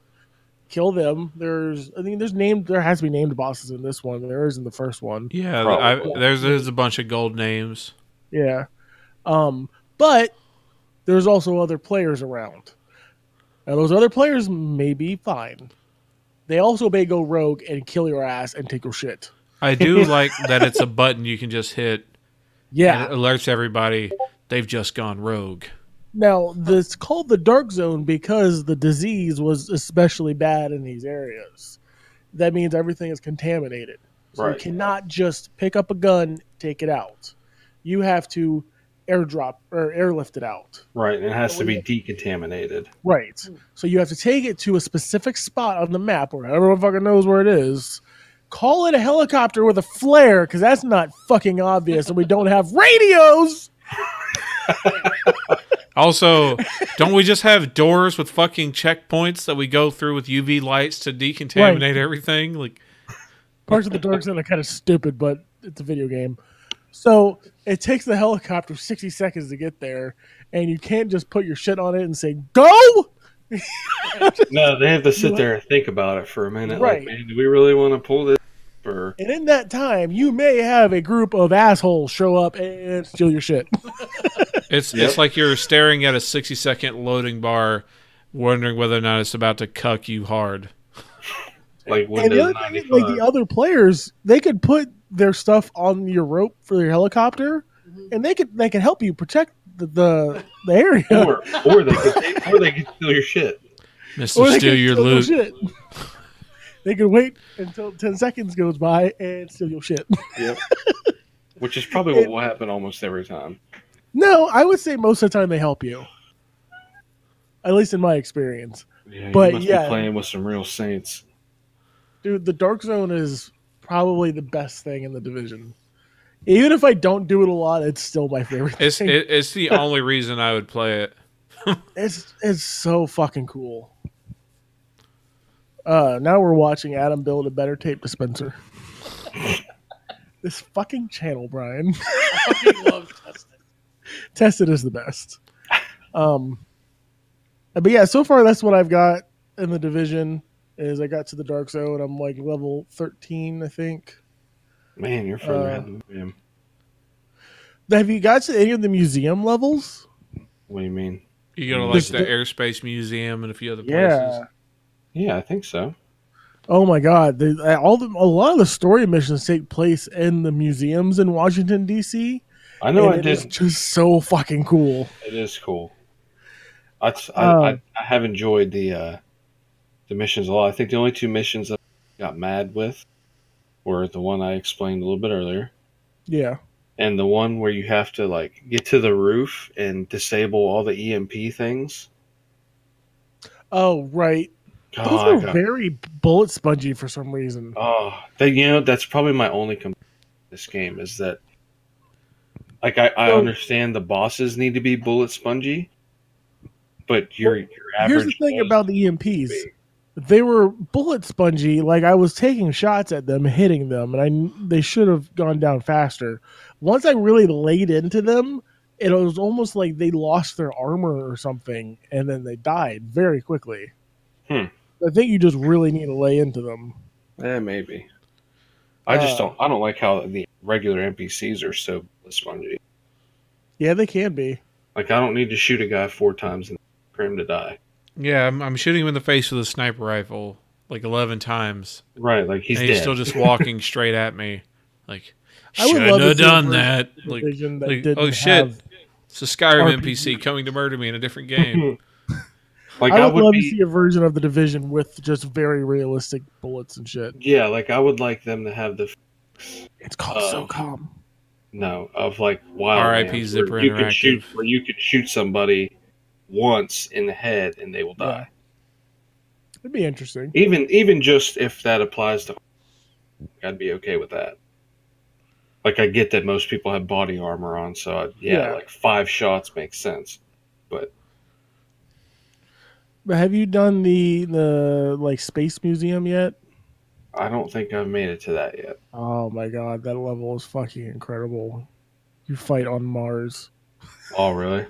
Kill them. There has to be named bosses in this one. There is in the first one. Yeah, Probably. there's a bunch of gold names. Yeah. But there's also other players around. Now, those other players may be fine. They also may go rogue and kill your ass and take your shit. I do like that it's a button you can just hit. Yeah. And it alerts everybody they've just gone rogue. Now, this called the Dark Zone because the disease was especially bad in these areas. That means everything is contaminated. So Right. you cannot just pick up a gun, take it out. You have to airdrop or airlift it out. Right, and it has to be decontaminated. Right. So you have to take it to a specific spot on the map where everyone fucking knows where it is. Call it a helicopter with a flare, because that's not fucking obvious, and we don't have radios. Also, don't we just have doors with fucking checkpoints that we go through with UV lights to decontaminate everything? Like, Parts of the Dark Zone are kind of stupid, but it's a video game. So it takes the helicopter 60 seconds to get there, and you can't just put your shit on it and say, go! No, they have to sit there and think about it for a minute. Right. Like, man, do we really want to pull this? Or And in that time, you may have a group of assholes show up and steal your shit. it's like you're staring at a 60-second loading bar, wondering whether or not it's about to cuck you hard. like And the Windows other thing is, 95. like, the other players, they could put their stuff on your rope for your helicopter, and they can help you protect the area. or they could steal your shit. Or Mr. they Steal could your steal loot. shit. They could wait until 10 seconds goes by and steal your shit. Yep. Which is probably what will happen almost every time. No, I would say most of the time they help you. At least in my experience. Yeah, But, you must yeah. be playing with some real saints. Dude, the Dark Zone is probably the best thing in the division. Even if I don't do it a lot, it's still my favorite thing. It's the only reason I would play it. It's so fucking cool. Now we're watching Adam build a better tape dispenser. This fucking channel, Brian. I fucking love testing. Tested is the best. But yeah, so far that's what I've got in the division. Is I got to the Dark Zone. I'm like level 13, I think. Man, you're further ahead than I am. Have you got to any of the museum levels? What do you mean? You go to like This- the Airspace Museum and a few other places. Yeah, I think so. Oh my God! A lot of the story missions take place in the museums in Washington D.C. I know and I it is did. just so fucking cool. It is cool. I have enjoyed the missions a lot. I think the only two missions that I got mad with were the one I explained a little bit earlier, Yeah. and the one where you have to like get to the roof and disable all the EMP things. Oh right. Oh, Those I are got- very bullet spongy for some reason. Oh, that's probably my only complaint with this game is that, like, I So- understand the bosses need to be bullet spongy, but your average. Here's the thing boss about the EMPs. They were bullet spongy. Like, I was taking shots at them, hitting them, and they should have gone down faster. Once I really laid into them, it was almost like they lost their armor or something, and then they died very quickly. Hmm. I think you just really need to lay into them. maybe. I just don't. I don't like how the regular NPCs are so spongy. Yeah, they can be. Like, I don't need to shoot a guy 4 times and for him to die. Yeah, I'm shooting him in the face with a sniper rifle like 11 times. Right, like he's He's still just walking straight at me. Like, I would shouldn't love have to see a done version that. of the Like, Division that like didn't oh shit, have it's a Skyrim RPG. NPC coming to murder me in a different game. Like, I would love to see a version of the Division with just very realistic bullets and shit. Yeah, like I would like them to have the. It's called SOCOM. No, of like Wildlands, R.I.P. Zipper where you could Interactive. where you could shoot somebody once in the head and they will die. It'd be interesting. Even just if that applies to, I'd be okay with that. Like, I get that most people have body armor on, so like 5 shots makes sense. But have you done the like space museum yet? I don't think I've made it to that yet. Oh my god, that level is fucking incredible. You fight on Mars. Oh, really?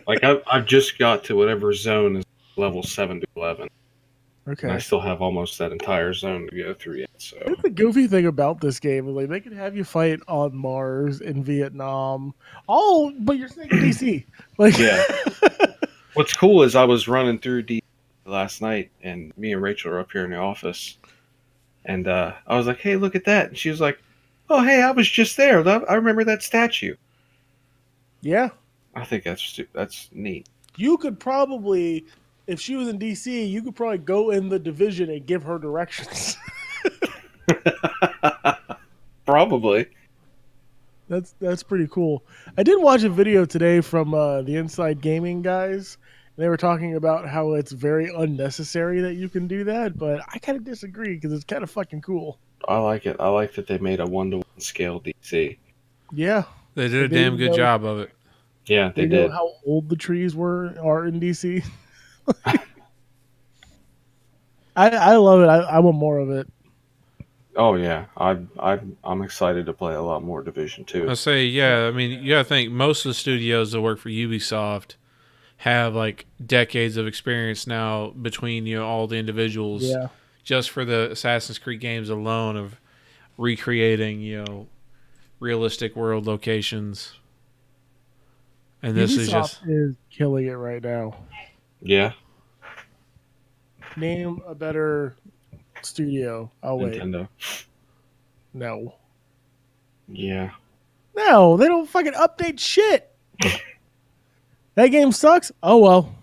Like, I've just got to whatever zone is level 7 to 11. Okay. And I still have almost that entire zone to go through yet. So That's the goofy thing about this game is like they can have you fight on Mars, in Vietnam, but you're staying in DC. Like, yeah. What's cool is I was running through DC last night, and me and Rachel are up here in the office, and I was like, "Hey, look at that!" And she was like, "Oh, hey, I was just there. I remember that statue." yeah, I think that's neat. you could probably, if she was in DC, you could probably go in the Division and give her directions. Probably. That's pretty cool. I did watch a video today from the Inside Gaming guys. They were talking about how it's very unnecessary that you can do that, but I kind of disagree because it's kind of fucking cool. I like it. I like that they made a 1-to-1 scale DC. Yeah, They did a damn good job of it. Yeah, they you did. know how old the trees are in DC. I love it. I want more of it. Oh yeah, I'm excited to play a lot more Division 2. I say, yeah. I mean, you gotta think most of the studios that work for Ubisoft have like decades of experience now between all the individuals. Yeah. Just for the Assassin's Creed games alone of recreating realistic world locations. And this Ubisoft is killing it right now. Yeah. Name a better studio. Oh wait, Nintendo. no, Yeah. no, they don't fucking update shit. That game sucks. Oh well.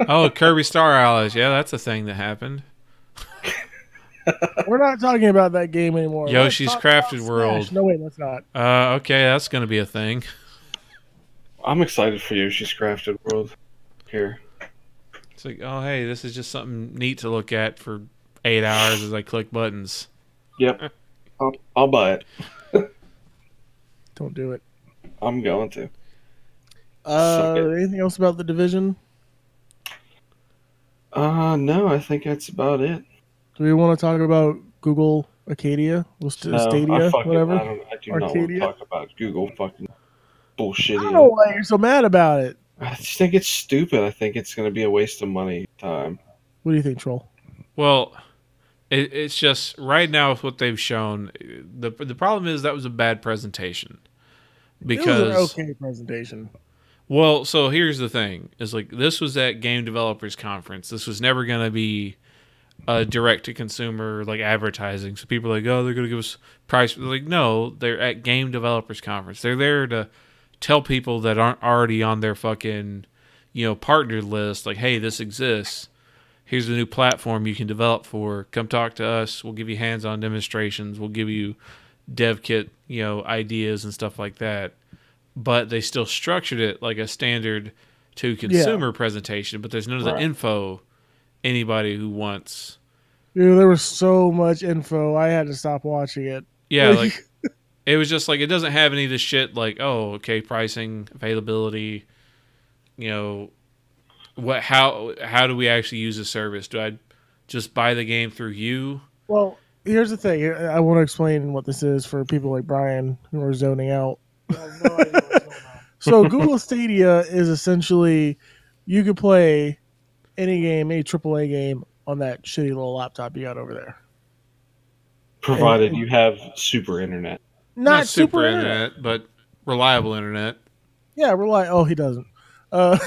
Oh, Kirby Star Allies. Yeah, that's a thing that happened. We're not talking about that game anymore. Yoshi's Let's talk Crafted about World. Smash. No, wait, let's not. Okay, that's going to be a thing. I'm excited for Yoshi's Crafted World here. It's like, oh, hey, this is just something neat to look at for 8 hours as I click buttons. Yep. I'll buy it. Don't do it. I'm going to. Suck it. Anything else about the Division? No, I think that's about it. Do we want to talk about Google Arcadia? Stadia, whatever? I do not want to talk about Google fucking bullshit. I don't know why you're so mad about it. I just think it's stupid. I think it's going to be a waste of money time. What do you think, Troll? Well, it's just right now with what they've shown. The problem is that was a bad presentation. Because it was an okay presentation. Well, so here's the thing: is like this was at Game Developers Conference. This was never going to be a direct to consumer like advertising. So people are like, oh, they're going to give us price. They're like, no, they're at Game Developers Conference. They're there to tell people that aren't already on their fucking partner list, like, hey, this exists. Here's a new platform you can develop for. Come talk to us. We'll give you hands-on demonstrations. We'll give you dev kit, ideas and stuff like that. But they still structured it like a standard to consumer presentation, but there's none of the info anybody who wants. Dude, there was so much info. I had to stop watching it. Yeah, like it was just like it doesn't have any of this shit like, oh, okay, pricing, availability, how do we actually use the service? Do I just buy the game through you? Well, here's the thing. I want to explain what this is for people like Brian who are zoning out. So Google Stadia is essentially you could play any game, any AAA game on that shitty little laptop you got over there. Provided you have super internet. Not super internet, but reliable internet. Yeah, Oh, he doesn't. But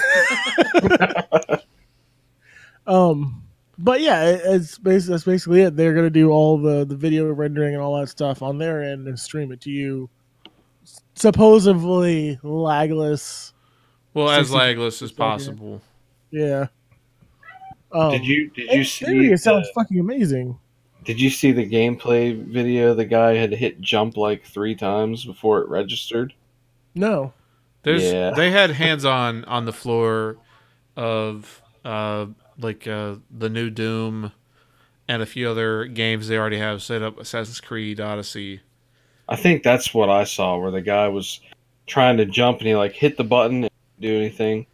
yeah, that's basically it. They're gonna do all the video rendering and all that stuff on their end and stream it to you, supposedly lagless. Well, as lagless as possible. Yeah. Did you see? It sounds fucking amazing. Did you see the gameplay video? The guy had to hit jump like 3 times before it registered. No. They had hands on the floor of the new Doom and a few other games they already have set up. Assassin's Creed Odyssey. I think that's what I saw, where the guy was trying to jump and he like hit the button and didn't do anything.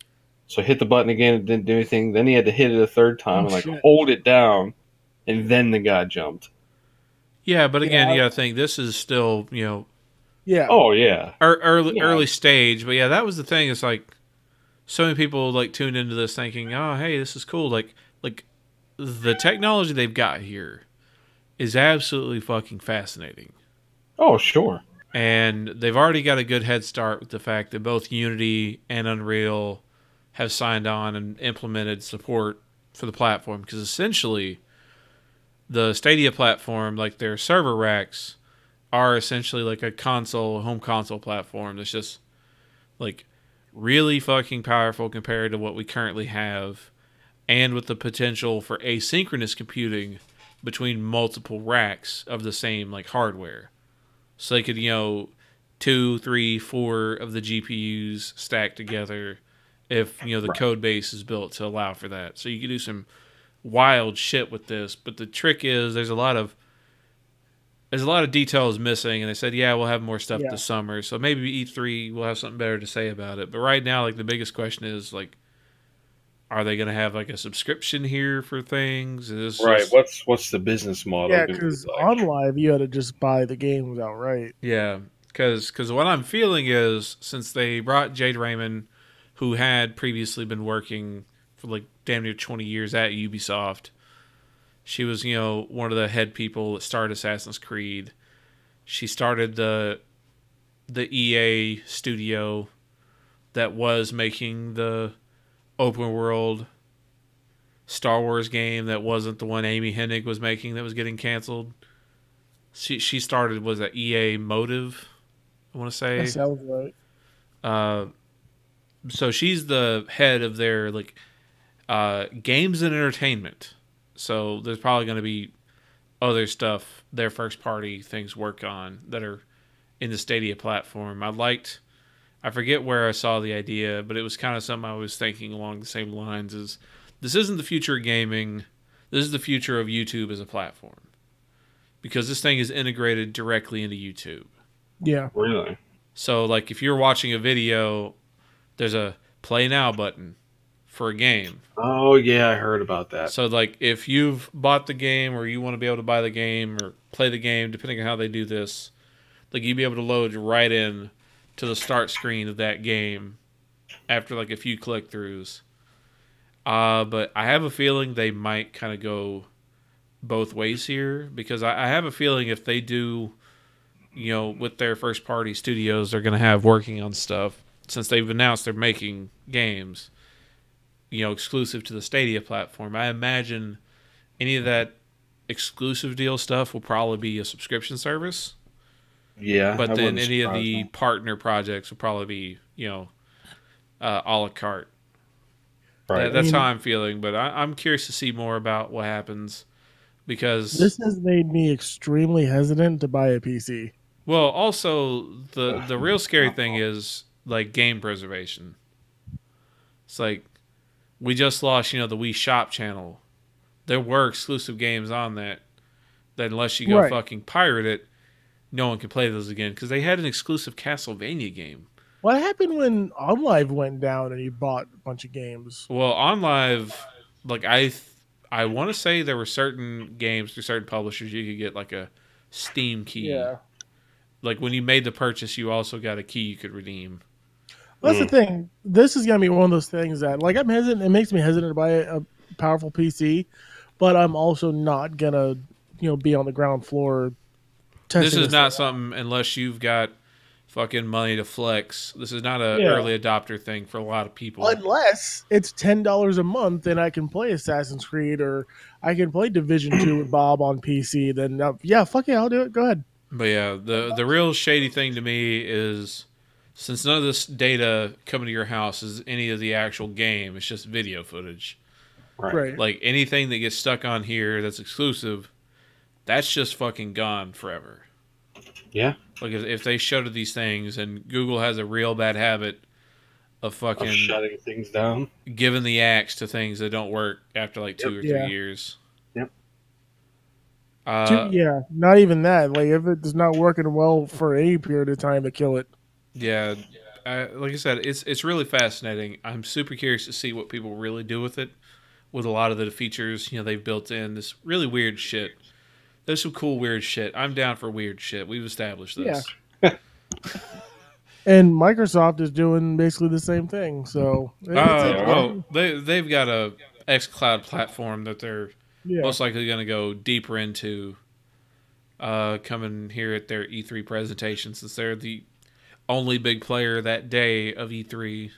So hit the button again and didn't do anything. Then he had to hit it a 3rd time and hold it down, and then the guy jumped. Yeah, but again, you gotta think this is still, Yeah. Oh yeah. Early stage, but yeah, that was the thing. It's like so many people like tuned into this thinking, "Oh, hey, this is cool." Like the technology they've got here is absolutely fucking fascinating. Oh, sure. And they've already got a good head start with the fact that both Unity and Unreal have signed on and implemented support for the platform, because essentially the Stadia platform, like their server racks, are essentially like a home console platform that's just like really fucking powerful compared to what we currently have, and with the potential for asynchronous computing between multiple racks of the same like hardware. So they could, 2, 3, 4 of the GPUs stacked together if, the code base is built to allow for that. So you could do some wild shit with this, but the trick is there's a lot of details missing, and they said, yeah, we'll have more stuff this summer. So maybe E3 will have something better to say about it. But right now, like, the biggest question is, like, are they going to have like a subscription here for things? What's the business model? Yeah, because on Live you had to just buy the games outright. Yeah, because what I'm feeling is, since they brought Jade Raymond, who had previously been working for like damn near 20 years at Ubisoft. She was, one of the head people that started Assassin's Creed. She started the EA studio that was making the open world Star Wars game that wasn't the one Amy Hennig was making that was getting canceled. She started, was that EA Motive, I want to say. That sounds right. So she's the head of their like games and entertainment. So there's probably going to be other stuff their first party things work on that are in the Stadia platform. I forget where I saw the idea, but it was kind of something I was thinking along the same lines. Is this isn't the future of gaming? This is the future of YouTube as a platform, because this thing is integrated directly into YouTube. Yeah, really. So like if you're watching a video, there's a play now button for a game. Oh yeah, I heard about that. So like if you've bought the game, or you want to be able to buy the game or play the game, depending on how they do this, like you'd be able to load right in to the start screen of that game after like a few click throughs. But I have a feeling they might kind of go both ways here, because I have a feeling if they do, with their first party studios they're going to have working on stuff, since they've announced they're making games, exclusive to the Stadia platform. I imagine any of that exclusive deal stuff will probably be a subscription service. Yeah. But then any of the partner projects will probably be, a la carte. Right. That's how I'm feeling, but I'm curious to see more about what happens, because this has made me extremely hesitant to buy a PC. Well, also the real scary thing is like game preservation. It's like we just lost, the Wii Shop channel. There were exclusive games on that unless you go fucking pirate it, no one can play those again, because they had an exclusive Castlevania game. What happened when OnLive went down and you bought a bunch of games? Well, OnLive, like I want to say there were certain games through certain publishers you could get like a Steam key. Yeah. Like when you made the purchase, you also got a key you could redeem. Well, that's the thing. This is gonna be one of those things that, like, I'm hesitant. It makes me hesitant to buy a powerful PC, but I'm also not gonna, be on the ground floor this is not something unless you've got fucking money to flex. This is not a early adopter thing for a lot of people. Unless it's $10 a month and I can play Assassin's Creed or I can play Division 2 with Bob on PC, then fuck yeah, I'll do it. Go ahead. But yeah, the real shady thing to me is since none of this data coming to your house is any of the actual game, it's just video footage. Right. Like anything that gets stuck on here that's exclusive, that's just fucking gone forever. Yeah. Like if they showed these things, and Google has a real bad habit of fucking shutting things down, giving the axe to things that don't work after like 2 or 3 years. Yep. Not even that. Like if it's not working well for any period of time, to kill it. Yeah, like I said, it's really fascinating. I'm super curious to see what people really do with it. With a lot of the features, they've built in this really weird shit. There's some cool weird shit. I'm down for weird shit. We've established this. Yeah. And Microsoft is doing basically the same thing. So they've got a xCloud platform that they're most likely going to go deeper into coming here at their E3 presentation, since they're the only big player that day of E3.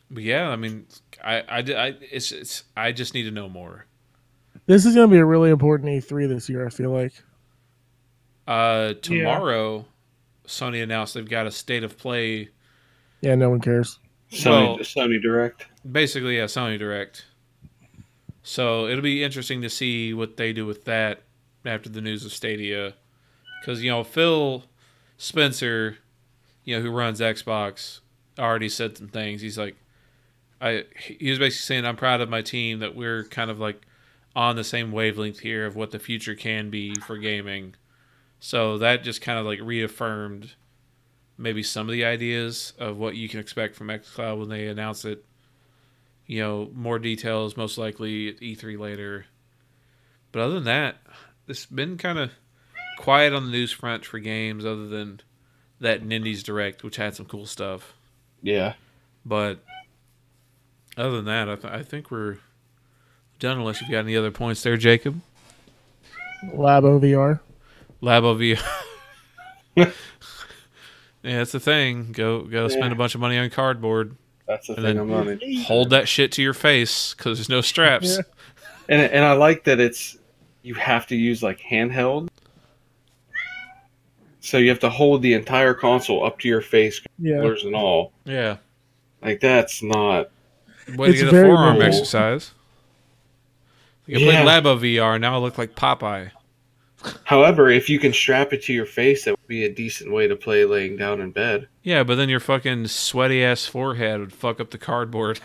But yeah, I mean, I just need to know more. This is going to be a really important E3 this year, I feel like. Tomorrow, Sony announced they've got a State of Play. Yeah, no one cares. Sony Direct. Basically, yeah, Sony Direct. So it'll be interesting to see what they do with that after the news of Stadia. Because, Phil Spencer, who runs Xbox, already said some things. He's like, he was basically saying, I'm proud of my team that we're kind of like on the same wavelength here of what the future can be for gaming. So that just kind of like reaffirmed maybe some of the ideas of what you can expect from xCloud when they announce it. More details most likely at E3 later. But other than that, it's been kind of quiet on the news front for games other than that Nindies Direct, which had some cool stuff. Yeah. But other than that, I think we're done unless you've got any other points there, Jacob. Labo VR. Yeah, that's the thing. Go spend a bunch of money on cardboard. That's the thing I'm running. Hold that shit to your face because there's no straps. Yeah. And I like that you have to use like handheld. So you have to hold the entire console up to your face, controllers and all. Yeah. Like that's not. Way to get a forearm exercise. I played Labo VR, now I look like Popeye. However, if you can strap it to your face, that would be a decent way to play laying down in bed. Yeah, but then your fucking sweaty-ass forehead would fuck up the cardboard.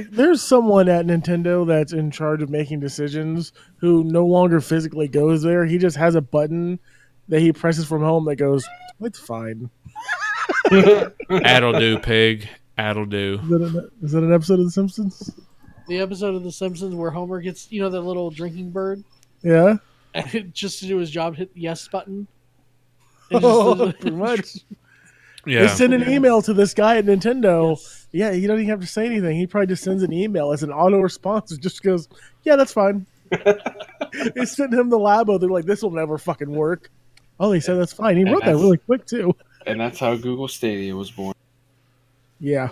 There's someone at Nintendo that's in charge of making decisions who no longer physically goes there. He just has a button that he presses from home that goes, it's fine. That'll do, pig. That'll do. Is that an episode of The Simpsons? The episode of The Simpsons where Homer gets, that little drinking bird? Yeah. And just to do his job, hit the yes button. Pretty much. Yeah. They send an email to this guy at Nintendo. Yes. Yeah, he doesn't even have to say anything. He probably just sends an email as an auto response. It just goes, yeah, that's fine. They sent him the Labo. They're like, this will never fucking work. Oh, they said that's fine. He wrote that really quick, too. And that's how Google Stadia was born. Yeah.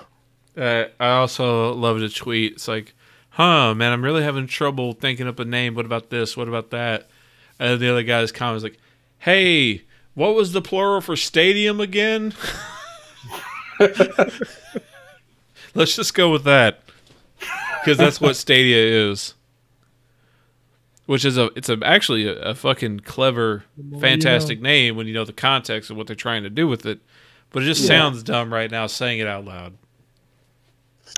I also loved a tweet. It's like, man, I'm really having trouble thinking up a name. What about this? What about that? And the other guy's comment was like, hey, what was the plural for stadium again? Let's just go with that. Because that's what Stadia is. Which is actually a fucking clever, fantastic name when you know the context of what they're trying to do with it. But it just sounds dumb right now saying it out loud.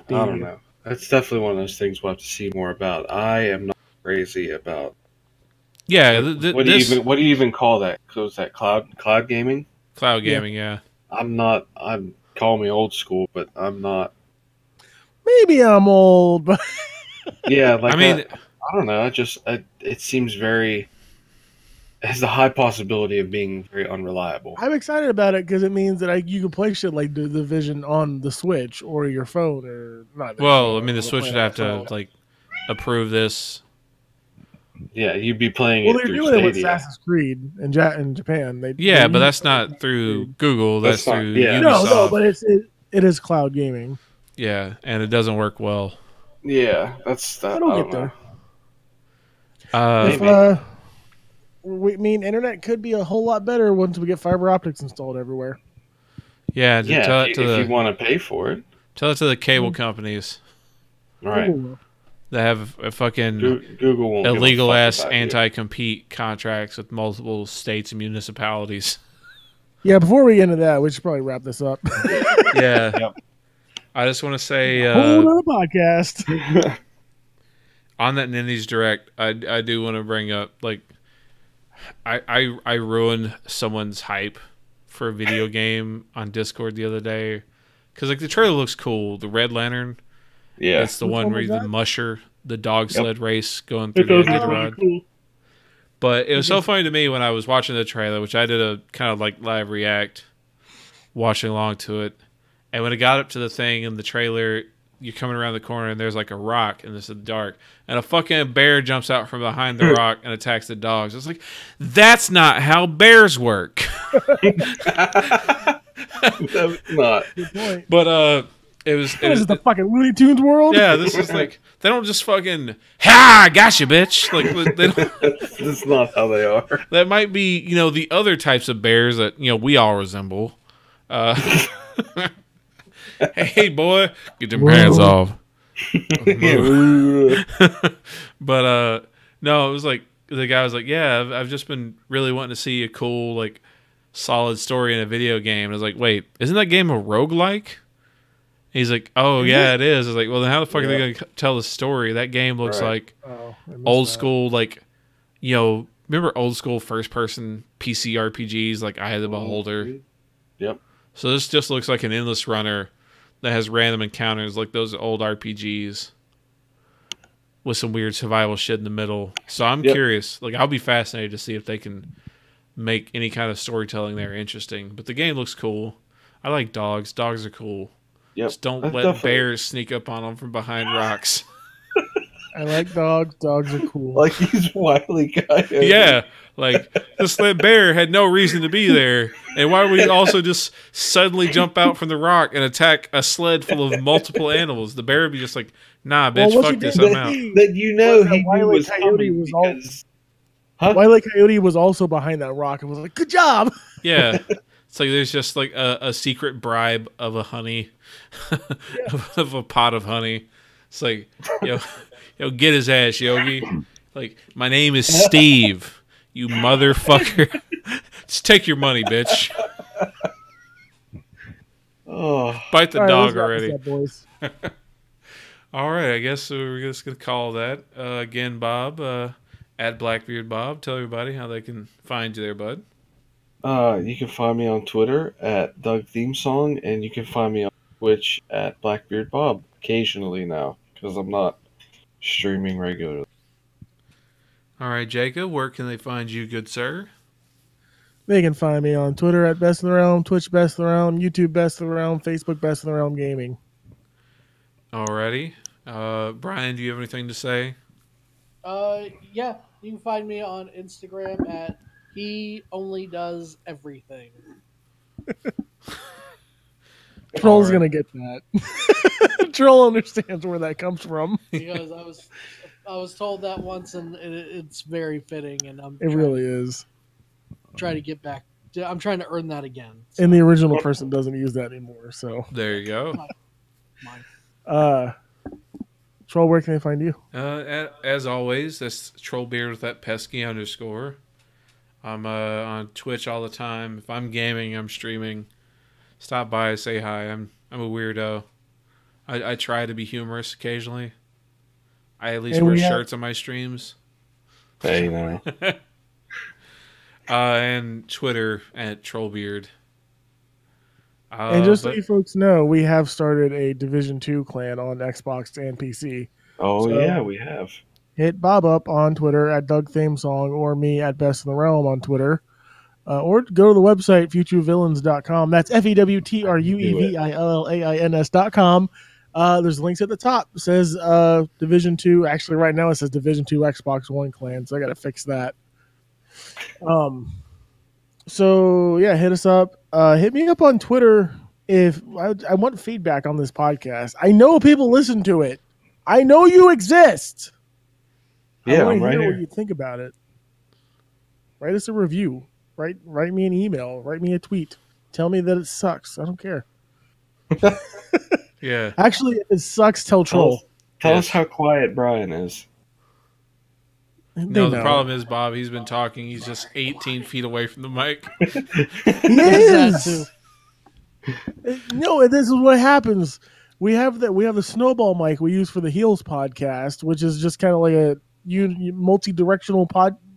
I don't know. That's definitely one of those things we'll have to see more about. I am not crazy about. Yeah, what do you even call that? So is that cloud gaming? Cloud gaming, yeah. Call me old school, but I'm not. Maybe I'm old, but yeah, like I don't know. It seems has the high possibility of being very unreliable. I'm excited about it because it means that you can play shit like the Division on the Switch or your phone or not. Well, I mean, the Switch would have to approve this. Yeah, you'd be playing Well, it they're through doing it with Stadia. Assassin's Creed in Japan. Yeah, they but use that's not through Google. That's not- through yeah. Ubisoft. no, but it is cloud gaming. Yeah, and it doesn't work well. Yeah, that's that. It'll I get don't there. maybe. We mean internet could be a whole lot better once we get fiber optics installed everywhere. Yeah, Yeah, tell if it to you the want to pay for it, tell it to the cable companies right? Ooh. that have a fucking Google won't give a illegal fuck ass about you. anti-compete contracts with multiple states and municipalities. Yeah, before we get into that, we should probably wrap this up. Yeah. Yep. I just want to say Whole other podcast. on that Nindies Direct, I do want to bring up, like, I ruined someone's hype for a video game on Discord the other day because, like, the trailer looks cool. The Red Lantern, Yeah, it's the Which one one where was the that? musher, the dog sled race going It through the does end of look the really rod. cool. But it was so funny to me when I was watching the trailer, which I did a kind of like live react, watching along to it. And when it got up to the thing in the trailer, you're coming around the corner and there's like a rock and it's dark. And a fucking bear jumps out from behind the rock and attacks the dogs. It's like, that's not how bears work. That's not. Good point. But it was What is this, the fucking Looney Tunes world? yeah, this is like, they don't just fucking, ha, gotcha, bitch. Like, they don't. That's not how they are. That might be, you know, the other types of bears that, you know, we all resemble. Hey, boy, get your hands off. But no, it was like the guy was like, yeah, I've just been really wanting to see a cool, like, solid story in a video game. And I was like, wait, isn't that game a roguelike? He's like, oh, yeah, it is. I was like, well, then how the fuck are they going to tell the story? That game looks Right. like Oh, I missed old that. school, like, you know, remember old school first person PC RPGs like Eye of the Beholder? Yep. So this just looks like an endless runner that has random encounters like those old RPGs with some weird survival shit in the middle. So I'm Yep. curious. Like, I'll be fascinated to see if they can make any kind of storytelling there interesting. But the game looks cool. I like dogs. Dogs are cool. Yep. Just don't That's let definitely- bears sneak up on them from behind rocks. I like dogs. Dogs are cool. Like he's Wily Coyote. Yeah, like this bear had no reason to be there, and why would he also just suddenly jump out from the rock and attack a sled full of multiple animals? The bear would be just like, "Nah, bitch, what fuck you this, did I'm to out." me That you know was that he Wile E. was Coyote coming was all- because... Huh? Wile E. Coyote was also behind that rock and was like, "Good job." Yeah, it's like there's just like a secret bribe of a honey, of a pot of honey. It's like, yo, get his ass, Yogi. Like, my name is Steve, you motherfucker. Just take your money, bitch. Oh, Bite the All right, dog let's wrap already. this up, boys. All right, I guess we're just going to call that. Again, Bob, at BlackBeard Bob. Tell everybody how they can find you there, bud. you can find me on Twitter at Doug Theme Song, and you can find me on Twitch at BlackBeard Bob occasionally now because I'm not streaming regularly. All right, Jacob, where can they find you, good sir? They can find me on Twitter at Best in the Realm, Twitch Best in the Realm, YouTube Best in the Realm, Facebook Best in the Realm Gaming. Alrighty. Brian, do you have anything to say? Yeah, you can find me on Instagram at He Only Does Everything. Troll's All right. gonna get that. Troll understands where that comes from. Because I was told that once, and it's very fitting, and It really is. trying to get back. I'm trying to earn that again. So, And the original person doesn't use that anymore. So, There you go. mine. Troll, where can they find you? As always, that's TrollBeard with that pesky underscore. I'm on Twitch all the time. If I'm gaming, I'm streaming. Stop by, say hi. I'm a weirdo. I try to be humorous occasionally. I at least And wear we have- shirts on my streams. Hey, now. And Twitter at TrollBeard. And just so but- you folks know, we have started a Division 2 clan on Xbox and PC. Oh, So- yeah, we have. Hit Bob up on Twitter at Doug Theme Song or me at Best in the Realm on Twitter. Or go to the website, futurevillains.com. That's FEWTRUEVILLAINS.com. There's links at the top. It says Division 2. Actually, right now it says Division 2 Xbox One clan, so I got to fix that. So yeah, hit us up. Hit me up on Twitter if I want feedback on this podcast. I know people listen to it. I know you exist. Yeah, I I'm right hear here. what you think about it. Write us a review. Write me an email. Write me a tweet. Tell me that it sucks. I don't care. Yeah. Actually, if it sucks, tell Troll. Tell us how quiet Bryan is. No, the problem is, Bob, he's been talking. He's just 18 feet away from the mic. He is. No, this is what happens. We have the snowball mic we use for the Heels podcast, which is just kind of like a multi-directional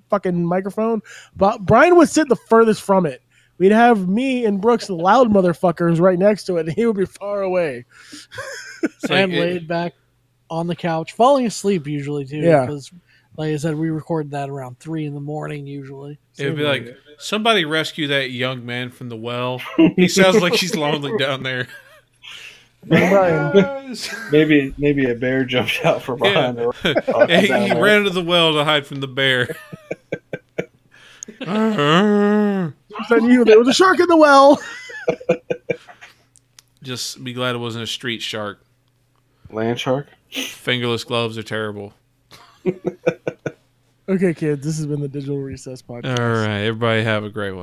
fucking microphone. But Bryan would sit the furthest from it. We'd have me and Brooks, the loud motherfuckers, right next to it, and he would be far away. And laid back on the couch, falling asleep usually too. Yeah. Because, like I said, we record that around 3 a.m. usually. It would be like, somebody rescue that young man from the well. He sounds like he's lonely down there. Maybe a bear jumped out from behind. Yeah. He ran into the well to hide from the bear. I knew there was a shark in the well. Just be glad it wasn't a street shark. Land shark? Fingerless gloves are terrible. Okay, kids, this has been the Digital Recess Podcast. All right, everybody have a great one.